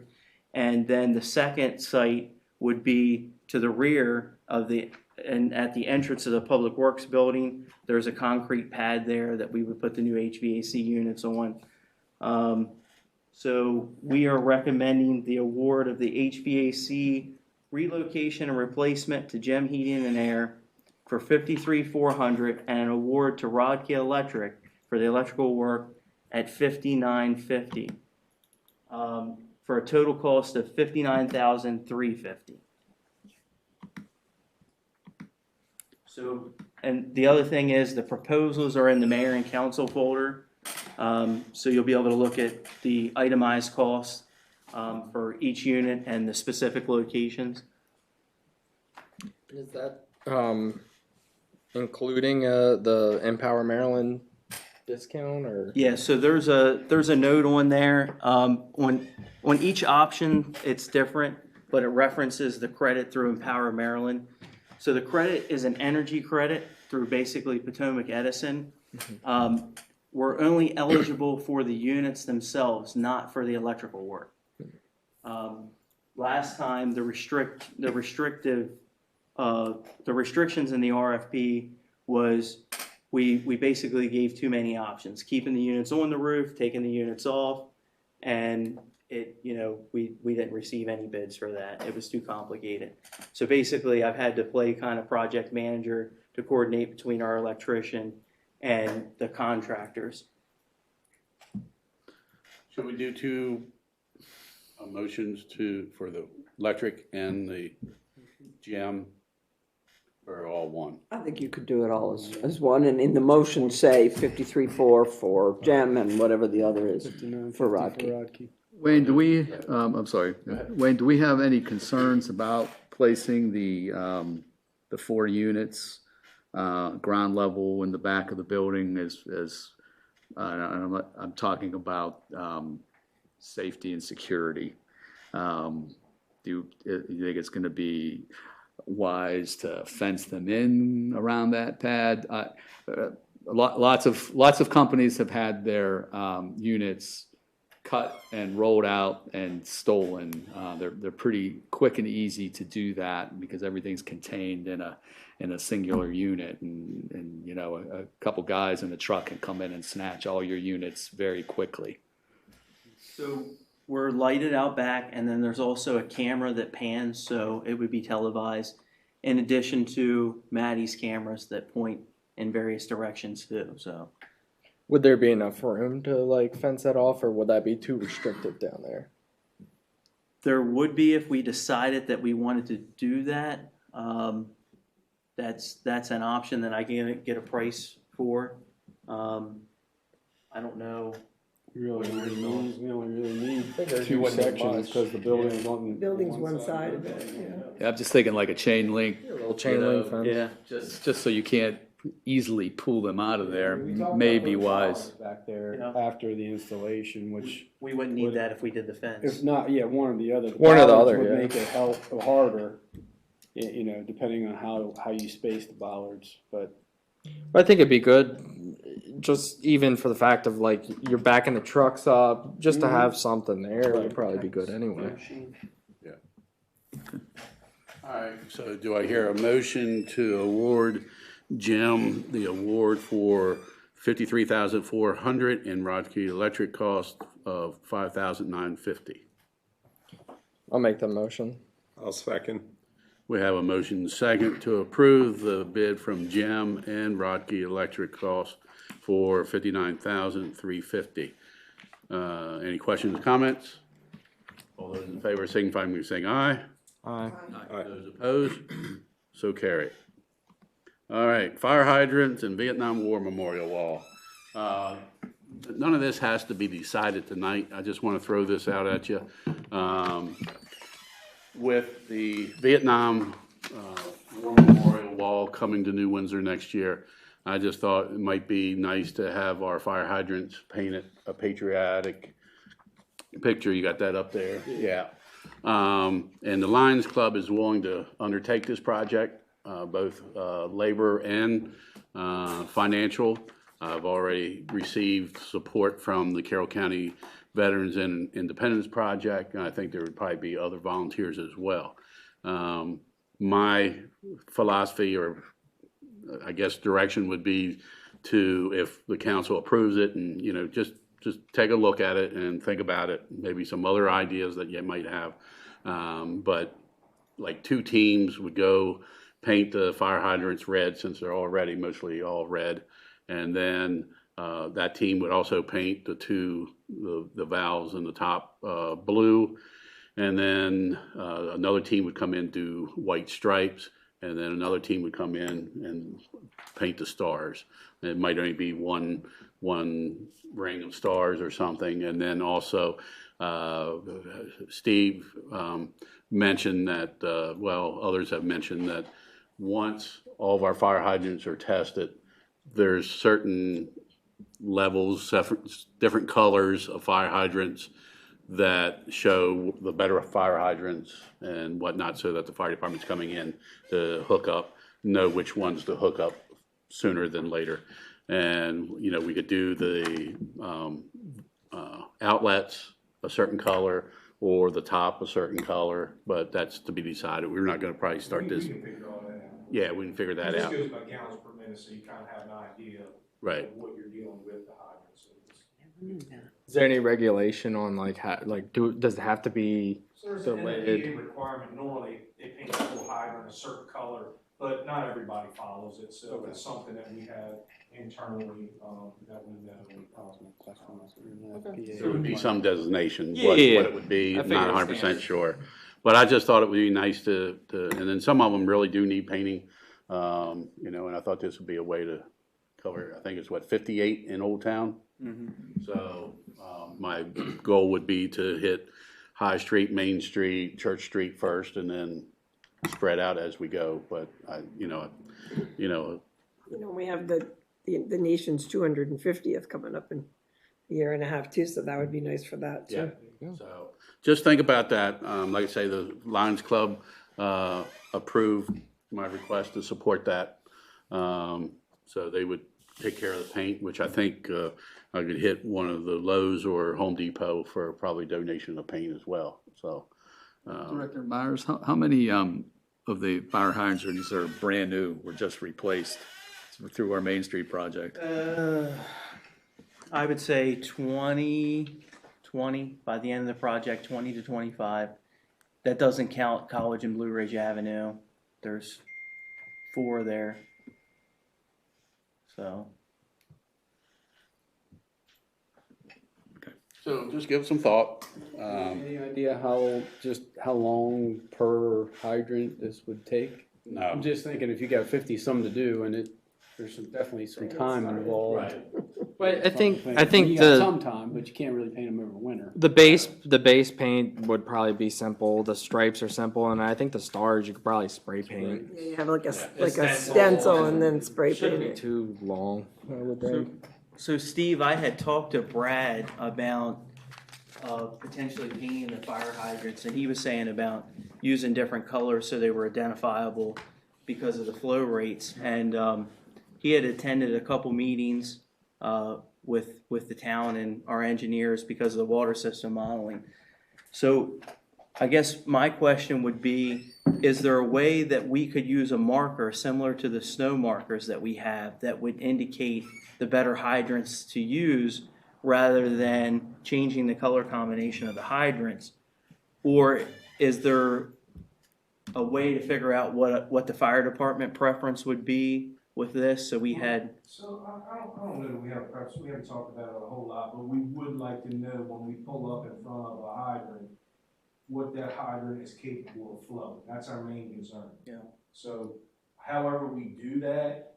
And then the second site would be to the rear of and at the entrance of the Public Works building. There's a concrete pad there that we would put the new HVAC units on. So we are recommending the award of the HVAC relocation and replacement to Gem Heating and Air for $53,400, and an award to Rodkey Electric for the electrical work at $59,50, for a total cost of $59,350. So, and the other thing is the proposals are in the mayor and council folder, so you'll be able to look at the itemized costs for each unit and the specific locations.
Is that including the Empower Maryland discount, or?
Yeah, so there's a note on there. On each option, it's different, but it references the credit through Empower Maryland. So the credit is an energy credit through basically Potomac Edison. We're only eligible for the units themselves, not for the electrical work. Last time, the restrictions in the RFP was we basically gave too many options, keeping the units on the roof, taking the units off, and we didn't receive any bids for that. It was too complicated. So basically, I've had to play kind of project manager to coordinate between our electrician and the contractors.
Should we do two motions for the electric and the GM, or all one?
I think you could do it all as one, and in the motion say 53.4 for Gem and whatever the other is for Rodkey.
Wayne, do we, I'm sorry, Wayne, do we have any concerns about placing the 4 units ground level in the back of the building I'm talking about safety and security? Do you think it's going to be wise to fence them in around that pad? Lots of companies have had their units cut and rolled out and stolen. They're pretty quick and easy to do that because everything's contained in a singular unit, and a couple guys in a truck can come in and snatch all your units very quickly.
So we're lighted out back, and then there's also a camera that pans, so it would be televised, in addition to Maddie's cameras that point in various directions too. So,
would there be enough room to fence that off, or would that be too restrictive down there?
There would be if we decided that we wanted to do that. That's an option that I can get a price for. I don't know.
We only really need 2 sections because the building's on
Building's one side of it,
Yeah, I'm just thinking like a chain link.
A little chain link fence.
Yeah, just so you can't easily pull them out of there may be wise.
back there after the installation, which
we wouldn't need that if we did the fence.
if not, one or the other.
One or the other,
would
yeah.
make it harder, depending on how you space the bollards. But
I think it'd be good. just even for the fact of like you're backing the trucks up, just to have something there would probably be good anyway.
All right, so do I hear a motion to award Jim the award for $53,400 and Rodkey Electric cost of $5,950?
I'll make the motion.
I'll second.
We have a motion second to approve the bid from Jim and Rodkey Electric cost for $59,350. Any questions or comments? All those in favor signify by saying aye.
Aye.
Those opposed? So carried. All right, fire hydrants and Vietnam War Memorial Wall. None of this has to be decided tonight. I just want to throw this out at you. With the Vietnam War Memorial Wall coming to New Windsor next year, I just thought it might be nice to have our fire hydrants painted a patriotic picture. You got that up there? Yeah. And the Lions Club is willing to undertake this project, both labor and financial. I've already received support from the Carroll County Veterans and Independence Project, and I think there would probably be other volunteers as well. My philosophy, or I guess direction, would be to, if the council approves it, and just take a look at it and think about it, maybe some other ideas that you might have. But like 2 teams would go paint the fire hydrants red, since they're already mostly all red, and then that team would also paint the valves in the top blue, and then another team would come in, do white stripes, and then another team would come in and paint the stars. It might only be one ring of stars or something. And then also Steve mentioned that, well, others have mentioned that once all of our fire hydrants are tested, there's certain levels, different colors of fire hydrants that show the better fire hydrants and whatnot, so that the fire department's coming in to hook up, know which ones to hook up sooner than later. And, we could do the outlets a certain color or the top a certain color, but that's to be decided. We're not going to probably start this.
We can figure all that out.
Yeah, we can figure that out.
This goes by gallons per minute, so you kind of have an idea
Right.
of what you're dealing with the hydrants.
Is there any regulation on does it have to be
So there's
the
an
lid?
NFPA requirement. Normally, they paint the whole hydrant a certain color, but not everybody follows it. So it's something that we have internally that we know.
There would be some designation,
Yeah.
what it would be.
I
I'm not
figured
100% sure. But I just thought it would be nice to, and then some of them really do need painting, and I thought this would be a way to cover, I think it's 58 in Old Town? Mm-hmm. So my goal would be to hit High Street, Main Street, Church Street first, and then spread out as we go. But
we have the nation's 250th coming up in a year and a half too, so that would be nice for that too.
Yeah. So just think about that. Like I say, the Lions Club approved my request to support that. So they would take care of the paint, which I think I could hit one of the Lowe's or Home Depot for probably donation of paint as well. So,
Director Myers, how many of the fire hydrants that are brand new were just replaced through our Main Street project?
I would say 20 by the end of the project, 20 to 25. That doesn't count College and Blue Ridge Avenue. There's 4 there. So.
So just give some thought.
Any idea how long per hydrant this would take?
No.
I'm just thinking if you got 50-some to do, and there's definitely some time involved.
Right.
But I think
you got some time, but you can't really paint them over winter.
the base paint would probably be simple. The stripes are simple, and I think the stars you could probably spray paint.
You have like a stencil and then spray paint
Shouldn't be
it.
too long, I would think.
So Steve, I had talked to Brad about potentially painting the fire hydrants, and he was saying about using different colors so they were identifiable because of the flow rates. And he had attended a couple meetings with the town and our engineers because of the water system modeling. So I guess my question would be, is there a way that we could use a marker similar to the snow markers that we have that would indicate the better hydrants to use rather than changing the color combination of the hydrants? Or is there a way to figure out what the fire department preference would be with this? So we had.
So I don't know that we have a preference. We haven't talked about it a whole lot, but we would like to know when we pull up in front of a hydrant, what that hydrant is capable of flowing. That's our main concern.
Yeah.
So however we do that,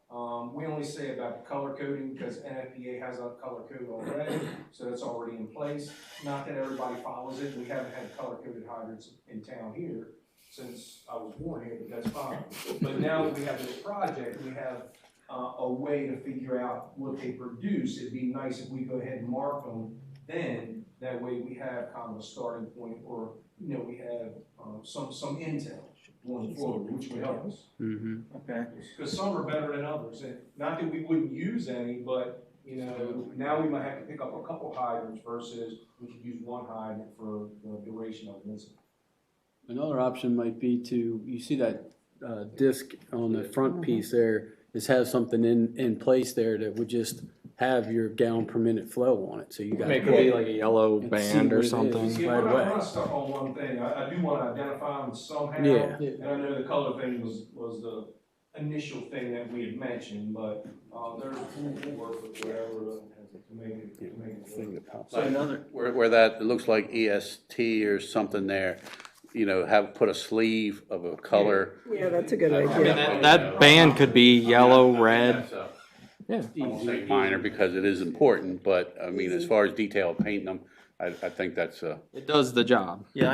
we only say about the color coding because NFPA has a color code already, so that's already in place. Not that everybody follows it. We haven't had color coded hydrants in town here since I was born here, but that's fine. But now that we have this project, we have a way to figure out what they produce. It'd be nice if we go ahead and mark them then. That way we have kind of a starting point, or we have some intel going forward, which would help us.
Mm-hmm.
Okay.
Because some are better than others, and not that we wouldn't use any, but now we might have to pick up a couple hydrants versus we could use one hydrant for the duration of an incident.
Another option might be you see that disc on the front piece there, is have something in place there that would just have your gallon per minute flow on it. So you got
it could be like a yellow band or something.
See,
right
we're
away.
not stuck on one thing. I do want to identify them somehow.
Yeah.
And I know the color thing was the initial thing that we had mentioned, but we'll work with whatever to make it work.
So another where that it looks like EST or something there, have put a sleeve of a color.
Yeah, that's a good
I mean,
idea.
that band could be yellow, red.
Yeah. I won't say minor because it is important, but I mean, as far as detail painting them, I think that's
It does the job.
Yeah,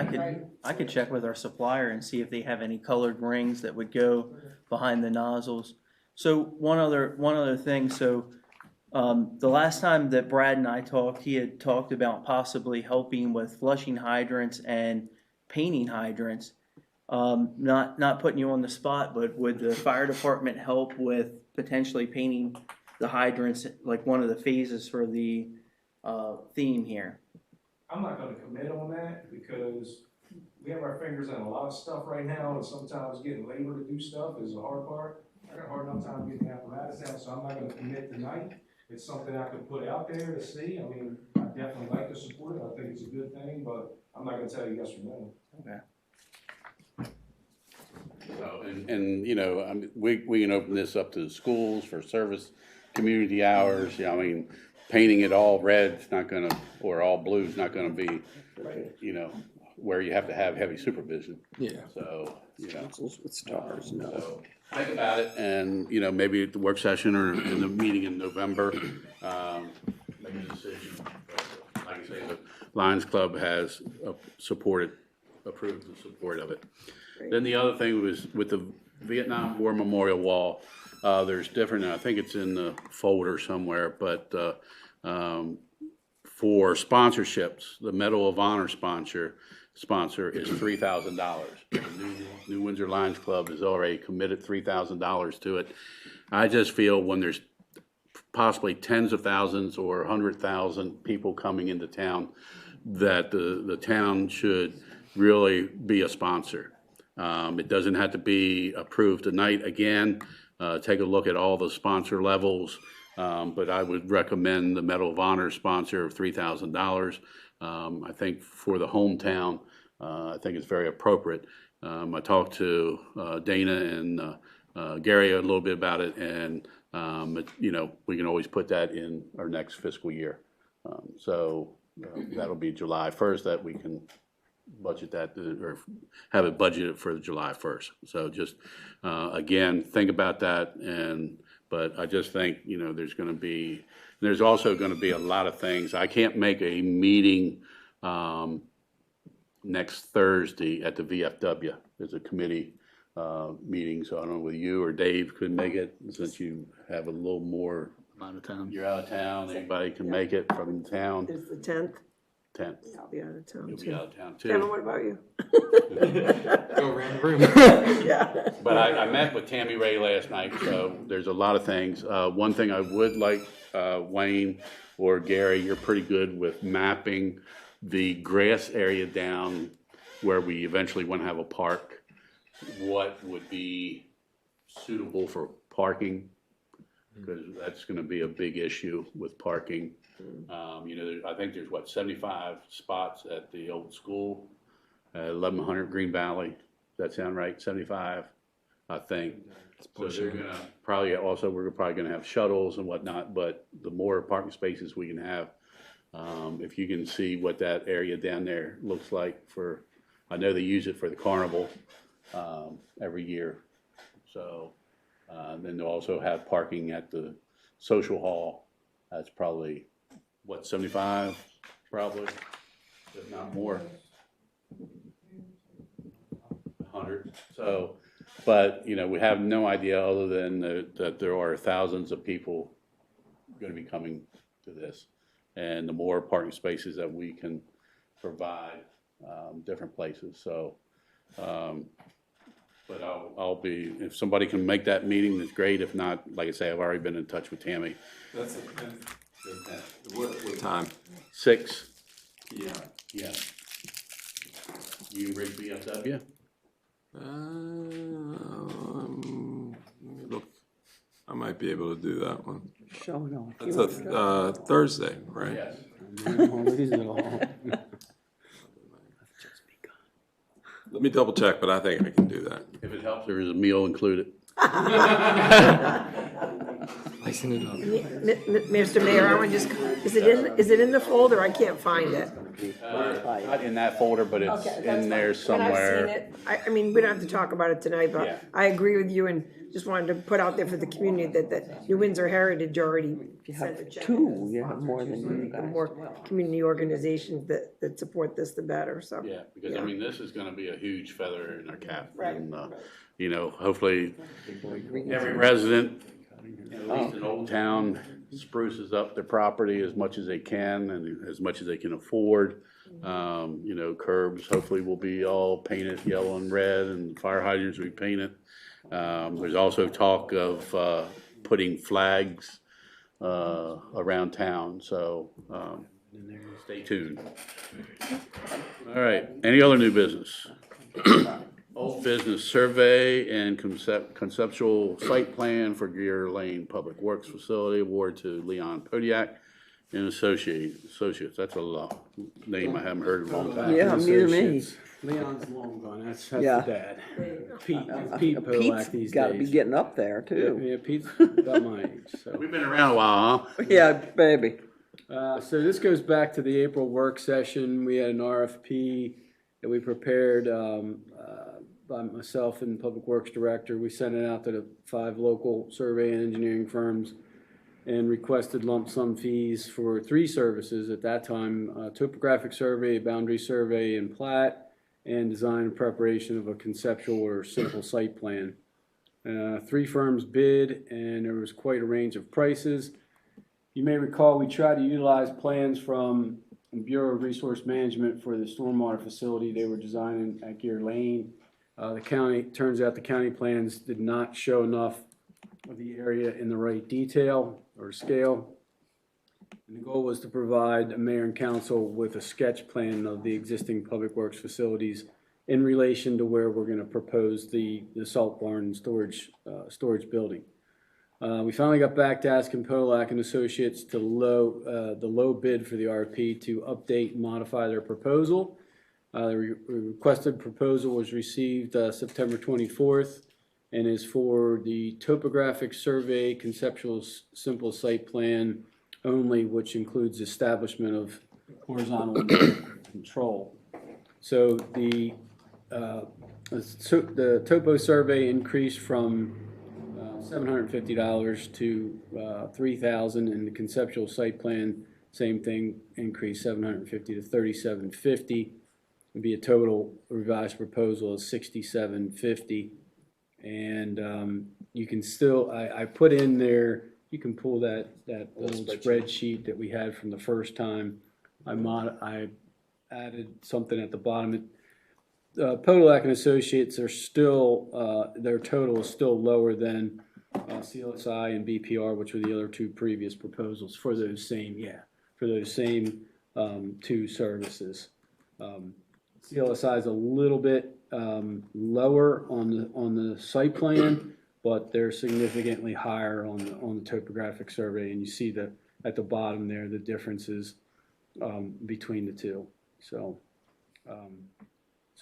I could check with our supplier and see if they have any colored rings that would go behind the nozzles. So one other thing. So the last time that Brad and I talked, he had talked about possibly helping with flushing hydrants and painting hydrants. Not putting you on the spot, but would the fire department help with potentially painting the hydrants, like one of the phases for the theme here?
I'm not going to commit on that because we have our fingers in a lot of stuff right now, and sometimes getting labor to do stuff is the hard part. I got a hard enough time getting the apparatus out, so I'm not going to commit tonight. It's something I could put out there to see. I mean, I definitely like to support it. I think it's a good thing, but I'm not going to tell you yes or no.
Okay.
So, I mean, we can open this up to the schools for service, community hours. I mean, painting it all red is not gonna, or all blue is not gonna be, where you have to have heavy supervision.
Yeah.
So,
Pencils with stars, no.
So think about it, and maybe at the work session or in the meeting in November, make a decision. Like I say, the Lions Club has approved the support of it. Then the other thing was with the Vietnam War Memorial Wall. There's different, I think it's in the folder somewhere, but for sponsorships, the Medal of Honor sponsor is $3,000. The New Windsor Lions Club has already committed $3,000 to it. I just feel when there's possibly tens of thousands or 100,000 people coming into town, that the town should really be a sponsor. It doesn't have to be approved tonight. Again, take a look at all the sponsor levels, but I would recommend the Medal of Honor sponsor of $3,000. I think for the hometown, I think it's very appropriate. I talked to Dana and Gary a little bit about it, and we can always put that in our next fiscal year. So that'll be July 1st that we can budget that or have it budgeted for July 1st. So just again, think about that. But I just think there's also going to be a lot of things. I can't make a meeting next Thursday at the VFW. There's a committee meeting, so I don't know whether you or Dave could make it since you have a little more.
Out of town.
You're out of town. Anybody can make it from town.
Is the 10th?
10th.
I'll be out of town
You'll be
too.
out of town
Kevin,
too.
what about you?
Go around the room.
Yeah.
But I met with Tammy Ray last night, so there's a lot of things. One thing I would like, Wayne or Gary, you're pretty good with mapping the grass area down where we eventually want to have a park. What would be suitable for parking? Because that's going to be a big issue with parking. You know, I think there's 75 spots at the old school, 1100 Green Valley. Does that sound right? 75, I think. So they're gonna probably also, we're probably gonna have shuttles and whatnot, but the more parking spaces we can have, if you can see what that area down there looks like for, I know they use it for the carnival, every year. So, then they'll also have parking at the social hall. That's probably, 75, probably, if not more. 100. So, but, you know, we have no idea other than that there are thousands of people going to be coming to this. And the more parking spaces that we can provide, different places. So, but I'll be, if somebody can make that meeting, that's great. If not, like I say, I've already been in touch with Tammy.
That's it. What time?
6.
Yeah.
Yeah. You ready BFW?
Let me look. I might be able to do that one.
Showing off.
That's a Thursday, right?
Yes.
Let me double check, but I think I can do that.
If it helps, there is a meal included.
Icing it up.
Mr. Mayor, I want to just, is it in the folder? I can't find it.
Not in that folder, but it's
Okay, that's
in there
fine. When I've seen
somewhere.
it, I mean, we don't have to talk about it tonight,
Yeah.
but I agree with you and just wanted to put out there for the community that the New Windsor Heritage already
You
sent a
have
check.
two, you have more than you
The
guys.
more community organizations that support this, the better, so.
Yeah, because I
Yeah.
mean, this is gonna be a huge feather in our cap.
Right,
And,
right.
you know, hopefully every resident, at least in Old Town, spruces up their property as much as they can and as much as they can afford. You know, curbs hopefully will be all painted yellow and red, and fire hydrants will be painted. There's also talk of putting flags around town, so stay tuned. All right, any other new business? Old business, survey and conceptual site plan for Gear Lane Public Works Facility, award to Leon Podiak and Associates. That's a name I haven't heard in a long time.
Yeah, neither me.
Leon's long gone, that's
Yeah.
the dad. Pete Polak these
Pete's gotta be
days.
getting up there too.
Yeah, Pete's about my age, so.
We've been around a while, huh?
Yeah, baby.
So this goes back to the April work session. We had an RFP that we prepared by myself and Public Works Director. We sent it out to the 5 local survey and engineering firms and requested lump sum fees for 3 services at that time: topographic survey, boundary survey, and plat, and design and preparation of a conceptual or simple site plan. 3 firms bid, and there was quite a range of prices. You may recall we tried to utilize plans from the Bureau of Resource Management for the stormwater facility they were designing at Gear Lane. The county, turns out the county plans did not show enough of the area in the right detail or scale. And the goal was to provide the mayor and council with a sketch plan of the existing public works facilities in relation to where we're going to propose the salt barn storage building. We finally got back to asking Polak and Associates to the low bid for the RFP to update and modify their proposal. The requested proposal was received September 24th and is for the topographic survey, conceptual simple site plan only, which includes establishment of horizontal control. So the topo survey increased from $750 to $3,000, and the conceptual site plan, same thing, increased $750 to $3,750. It'd be a total revised proposal of $6,750. And you can still, I put in there, you can pull that old spreadsheet that we had from the first time. I added something at the bottom. Podolak and Associates are still, their total is still lower than CLSI and BPR, which were the other two previous proposals for those same, two services. CLSI is a little bit lower on the site plan, but they're significantly higher on the topographic survey, and you see that at the bottom there the differences between the two. So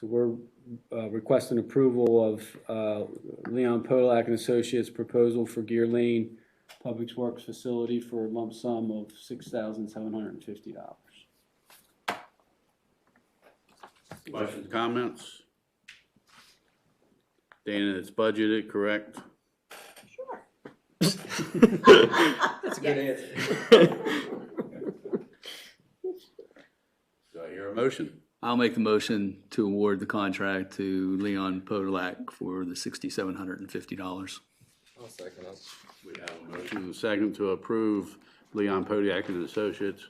we're requesting approval of Leon Podolak and Associates proposal for Gear Lane Public Works Facility for a lump sum of $6,750.
Questions, comments? Dana, it's budgeted, correct?
Sure.
That's a good answer.
Do I hear a motion?
I'll make the motion to award the contract to Leon Podolak for the $6,750.
I'll second it.
We have a motion and a second to approve Leon Podolak and Associates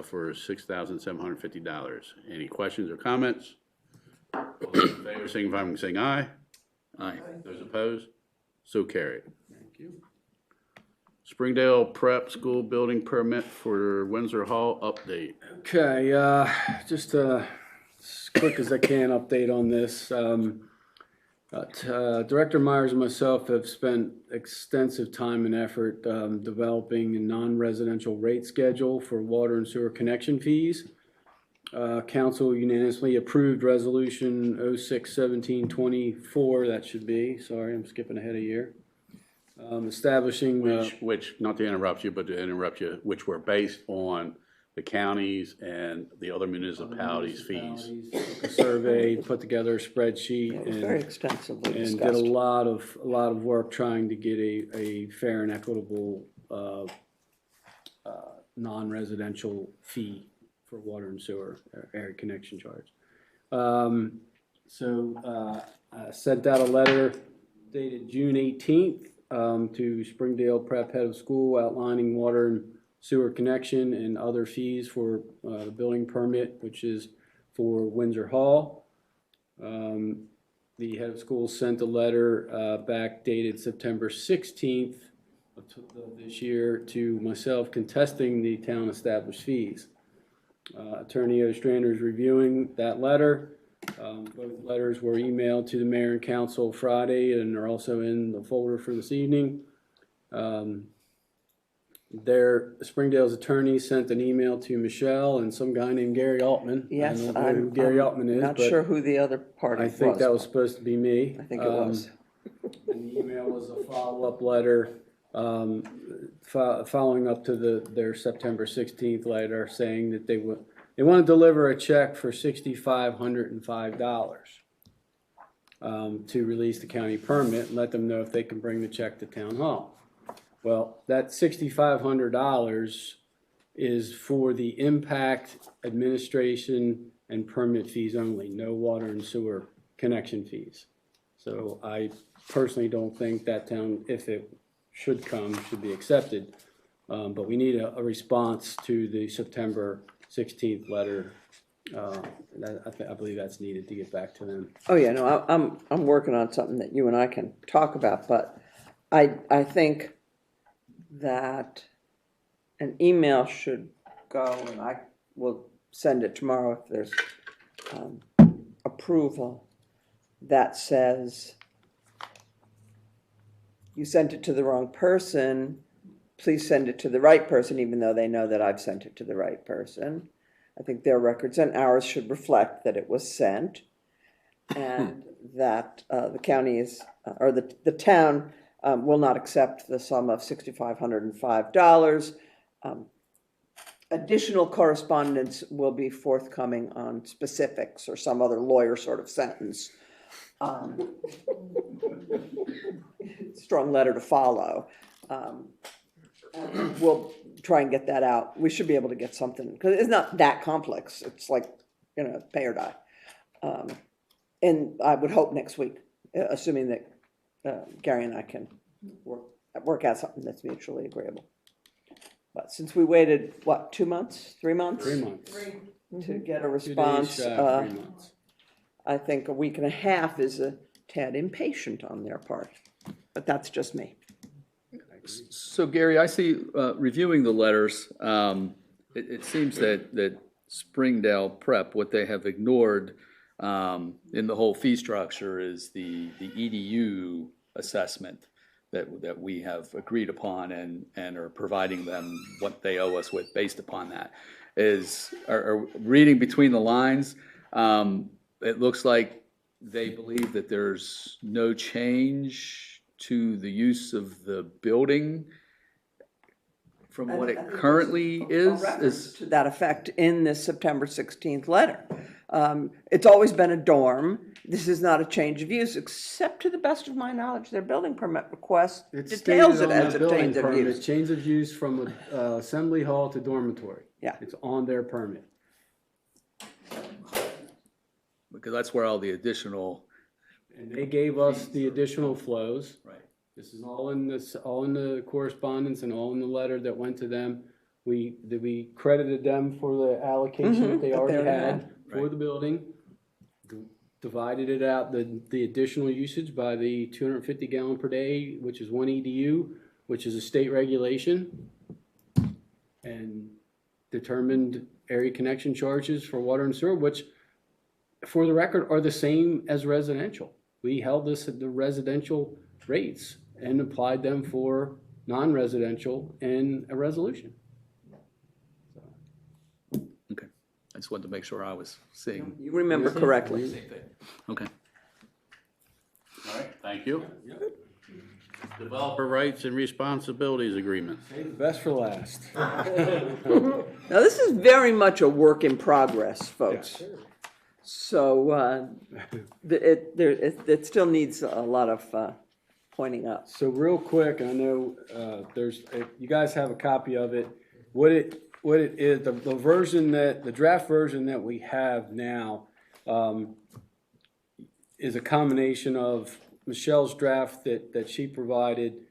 for $6,750. Any questions or comments? All those in favor, signify by saying aye.
Aye.
Those opposed? So carried.
Thank you.
Springdale Prep School Building Permit for Windsor Hall update.
Okay, just as quick as I can update on this. Director Myers and myself have spent extensive time and effort developing a non-residential rate schedule for water and sewer connection fees. Council unanimously approved Resolution 06-1724, that should be, sorry, I'm skipping ahead a year. Establishing...
Which, not to interrupt you, but to interrupt you, which were based on the counties and the other municipalities' fees.
Took a survey, put together a spreadsheet.
It was very extensively
and
discussed.
did a lot of work trying to get a fair and equitable non-residential fee for water and sewer area connection charge. I sent out a letter dated June 18th to Springdale Prep Head of School outlining water and sewer connection and other fees for the building permit, which is for Windsor Hall. The head of school sent a letter back dated September 16th of this year to myself contesting the town established fees. Attorney Ostrander is reviewing that letter. Both letters were emailed to the mayor and council Friday and are also in the folder for this evening. Springdale's attorney sent an email to Michelle and some guy named Gary Altman.
Yes,
I don't know who Gary Altman is,
not
but
sure who the other party was.
I think that was supposed to be me.
I think it was.
And the email was a follow-up letter following up to their September 16th letter saying that they want to deliver a check for $6,505 to release the county permit and let them know if they can bring the check to town hall. Well, that $6,500 is for the impact, administration, and permit fees only, no water and sewer connection fees. So I personally don't think that town, if it should come, should be accepted. But we need a response to the September 16th letter. I believe that's needed to get back to them.
Oh, yeah, no, I'm working on something that you and I can talk about, but I think that an email should go, and I will send it tomorrow if there's approval, that says you sent it to the wrong person, please send it to the right person, even though they know that I've sent it to the right person. I think their records and ours should reflect that it was sent, and that the county is, or the town will not accept the sum of $6,505. Additional correspondence will be forthcoming on specifics or some other lawyer sort of sentence. Strong letter to follow. We'll try and get that out. We should be able to get something, because it's not that complex. It's like, pay or die. And I would hope next week, assuming that Gary and I can work out something that's mutually agreeable. But since we waited, 2 months, 3 months?
3 months.
to get a
2 days
response.
shy of 3 months.
I think a week and a half is a tad impatient on their part, but that's just me.
So Gary, I see, reviewing the letters, it seems that Springdale Prep, what they have ignored in the whole fee structure is the EDU assessment that we have agreed upon and are providing them what they owe us with based upon that. Are reading between the lines, it looks like they believe that there's no change to the use of the building from what it currently is.
To that effect in this September 16th letter. It's always been a dorm. This is not a change of use, except to the best of my knowledge, their building permit request details it as a change of use.
Change of use from assembly hall to dormitory.
Yeah.
It's on their permit.
Because that's where all the additional.
And they gave us the additional flows.
Right.
This is all in the correspondence and all in the letter that went to them. We credited them for the allocation that they already had for the building. Divided it out, the additional usage by the 250 gallon per day, which is 1 EDU, which is a state regulation, and determined area connection charges for water and sewer, which, for the record, are the same as residential. We held this at the residential rates and applied them for non-residential in a resolution.
Okay, I just wanted to make sure I was seeing.
You remember correctly.
Same thing. Okay.
All right, thank you. Developer rights and responsibilities agreement.
Save the best for last.
Now, this is very much a work in progress, folks. So it still needs a lot of pointing up.
So real quick, and I know you guys have a copy of it. What it is, the version the draft version that we have now is a combination of Michelle's draft that she provided,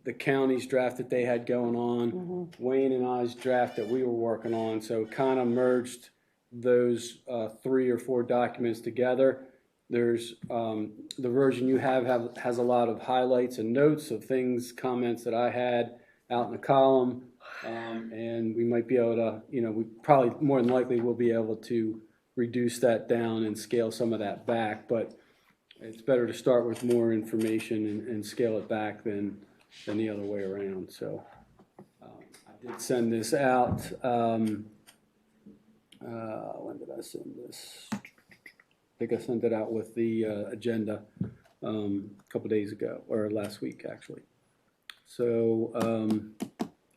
the county's draft that they had going on, Wayne and I's draft that we were working on. So it kind of merged those 3 or 4 documents together. There's the version you has a lot of highlights and notes of things, comments that I had out in the column, and we might be able to, we probably more than likely will be able to reduce that down and scale some of that back, but it's better to start with more information and scale it back than the other way around. So I did send this out. When did I send this? I think I sent it out with the agenda a couple days ago, or last week actually. So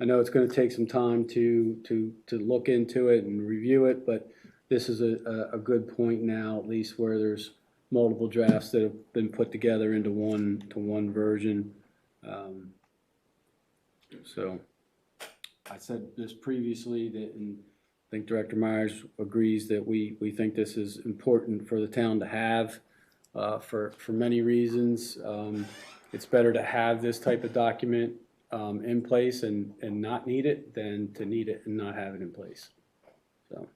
I know it's going to take some time to look into it and review it, but this is a good point now, at least, where there's multiple drafts that have been put together into one version. So I said this previously that, and I think Director Myers agrees that we think this is important for the town to have for many reasons. It's better to have this type of document in place and not need it than to need it and not have it in place. So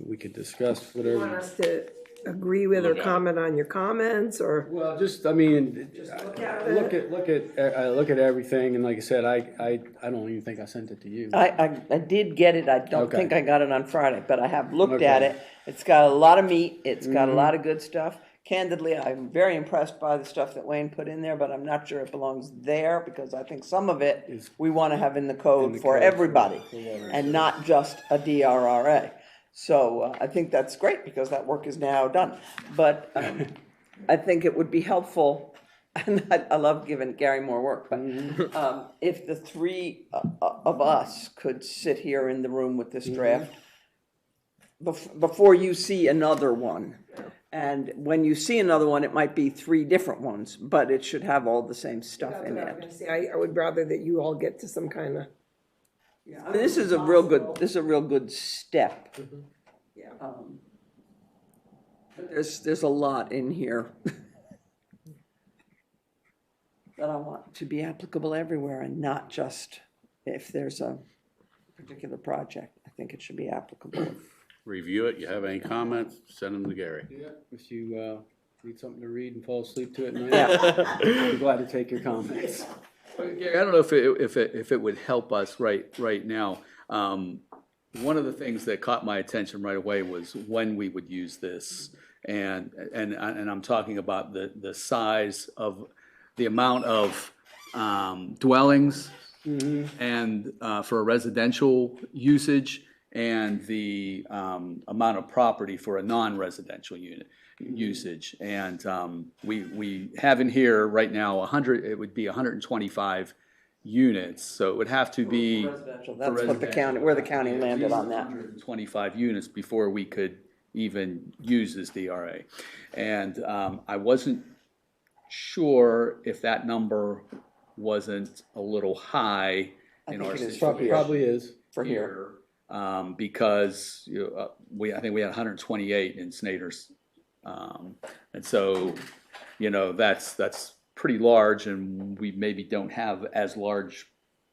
we could discuss whatever.
You want us to agree with or comment on your comments, or?
Well, just, I mean,
look at it.
look at everything, and like I said, I don't even think I sent it to you.
I did get it. I don't think I got it on Friday, but I have looked at
Okay.
it. It's got a lot of meat. It's got a lot of good stuff. Candidly, I'm very impressed by the stuff that Wayne put in there, but I'm not sure it belongs there because I think some of it we want to have in the code for everybody and not just a DRRA. So I think that's great because that work is now done. But I think it would be helpful, and I love giving Gary more work, but if the 3 of us could sit here in the room with this draft before you see another one. And when you see another one, it might be 3 different ones, but it should have all the same stuff in it.
I would rather that you all get to some kind of.
Yeah, I mean, this is a real good step.
Yeah.
But there's a lot in here that I want to be applicable everywhere and not just if there's a particular project. I think it should be applicable.
Review it. You have any comments, send them to Gary.
Yeah, if you need something to read and fall asleep to it at night, I'd be glad to take your comments.
Gary, I don't know if it would help us right now. One of the things that caught my attention right away was when we would use this, and I'm talking about the size of the amount of dwellings and for a residential usage, and the amount of property for a non-residential usage. And we have in here right now 100. It would be 125 units, so it would have to be
Residential, that's what the county, where the county landed on that.
125 units before we could even use this DRA. And I wasn't sure if that number wasn't a little high in our situation.
Probably is.
For here.
Because I think we had 128 in Snyder's. And so, that's pretty large, and we maybe don't have as large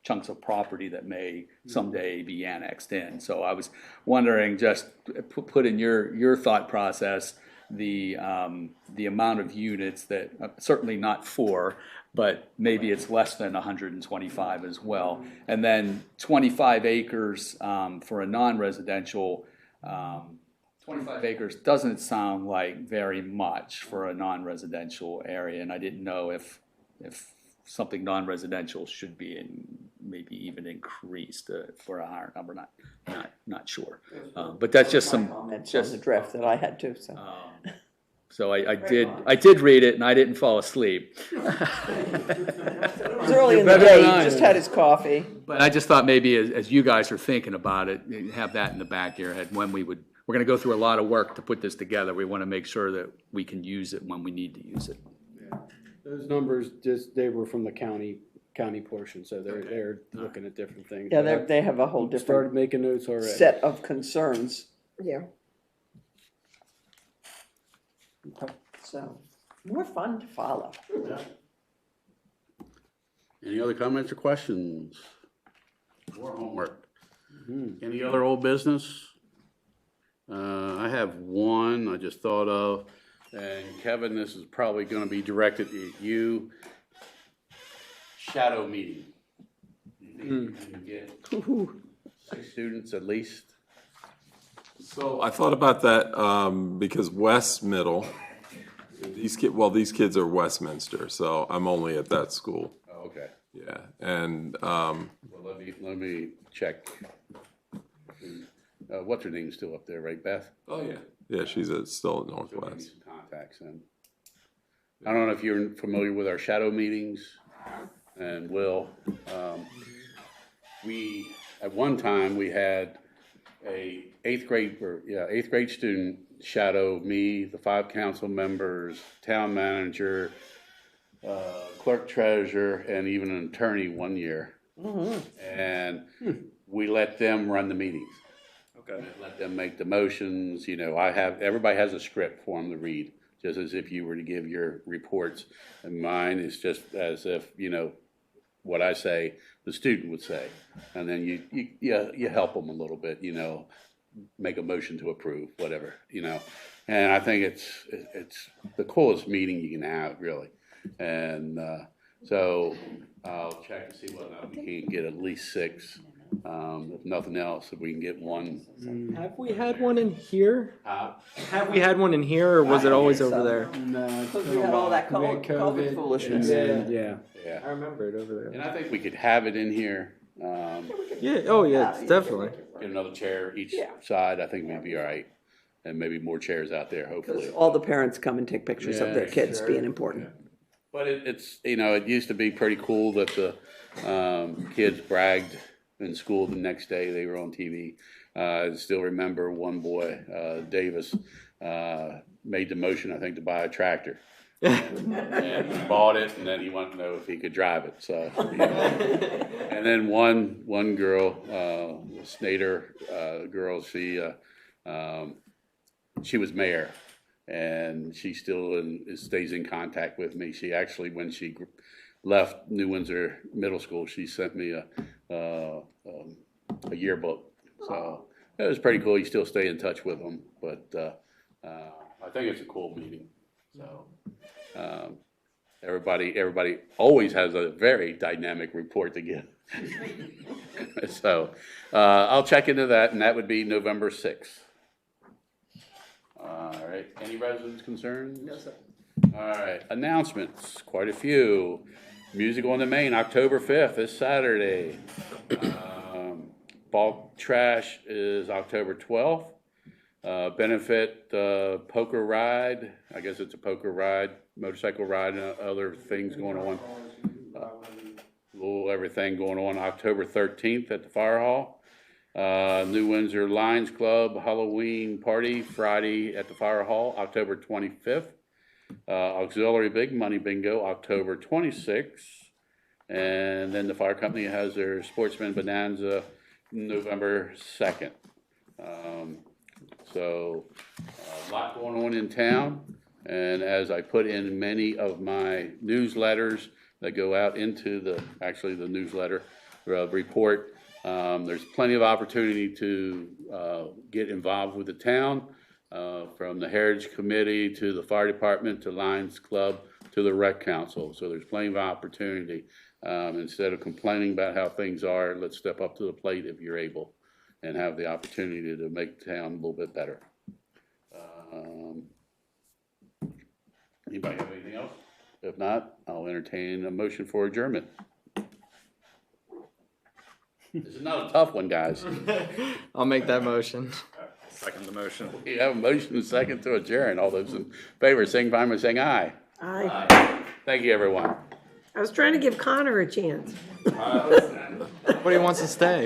chunks of property that may someday be annexed in. So I was wondering, just put in your thought process, the amount of units that, certainly not 4, but maybe it's less than 125 as well. And then 25 acres for a non-residential, 25 acres doesn't sound like very much for a non-residential area, and I didn't know if something non-residential should be maybe even increased for a higher number. Not sure, but that's just some
comments on the draft that I had too. So,
so I did read it, and I didn't fall asleep.
it was early in the day. He just had his coffee.
But I just thought maybe as you guys are thinking about it, have that in the back of your head when we're going to go through a lot of work to put this together. We want to make sure that we can use it when we need to use it.
Yeah. Those numbers, they were from the county portion, so they're looking at different things.
Yeah, they have a whole
started
different
making notes already.
set of concerns.
Yeah.
So, more fun to follow.
Any other comments or questions? More homework. Any other old business? I have one I just thought of, and Kevin, this is probably going to be directed at you. Shadow meeting. You think you can get 6 students at least?
So I thought about that because West Middle, these kids are Westminster, so I'm only at that school.
Oh, okay.
Yeah, and
well, let me check. What's her name still up there, right, Beth?
oh yeah, she's still at
So we need
Northwest.
some contacts in. I don't know if you're familiar with our shadow meetings, and Will. At one time we had a 8th grade student shadow me, the 5 council members, town manager, clerk treasurer, and even an attorney one year. And we let them run the meetings. Okay. Let them make the motions. Everybody has a script for them to read, just as if you were to give your reports. And mine is just as if, what I say, the student would say. And then you help them a little bit, make a motion to approve, whatever, And I think it's the coolest meeting you can have, really. And so I'll check to see whether or not we can get at least 6. If nothing else, if we can get one.
Have we had one in here?
Uh,
Have we had one in here, or was it always over there?
No,
Because we had all that COVID foolishness.
Yeah.
I remember it over there.
And I think we could have it in here.
Yeah. Oh, yeah. Definitely.
Get another chair each side. I think we'd be all right. And maybe more chairs out there, hopefully.
All the parents come and take pictures of their
Yeah,
kids
sure.
being important.
But it's it used to be pretty cool that the kids bragged in school the next day. They were on TV. I still remember one boy, Davis, made the motion, I think, to buy a tractor. And he bought it, and then he wanted to know if he could drive it. So, and then one girl, Snyder girl, she was mayor, and she still stays in contact with me. She actually, when she left New Windsor Middle School, she sent me a yearbook. So it was pretty cool. You still stay in touch with them, but I think it's a cool meeting. So everybody always has a very dynamic report to give. So I'll check into that, and that would be November 6th. All right. Any residents' concerns?
No, sir.
All right. Announcements. Quite a few. Music on the Main, October 5th, this Saturday. Bulk trash is October 12th. Benefit poker ride. I guess it's a poker ride, motorcycle ride, and other things going on. Little everything going on October 13th at the Fire Hall. New Windsor Lions Club Halloween party Friday at the Fire Hall, October 25th. Auxiliary Big Money Bingo, October 26th. And then the fire company has their Sportsman Bonanza November 2nd. So a lot going on in town. And as I put in many of my newsletters that go out into the newsletter report, there's plenty of opportunity to get involved with the town, from the Heritage Committee to the Fire Department to Lions Club to the Rec Council. So there's plenty of opportunity. Instead of complaining about how things are, let's step up to the plate if you're able and have the opportunity to make the town a little bit better. Anybody have anything else? If not, I'll entertain a motion for adjournment. This is not a tough one, guys.
I'll make that motion.
Second the motion.
You have a motion and a second to adjourn. All those in favor, signify by saying aye.
Aye.
Thank you, everyone.
I was trying to give Connor a chance.
Nobody wants to stay.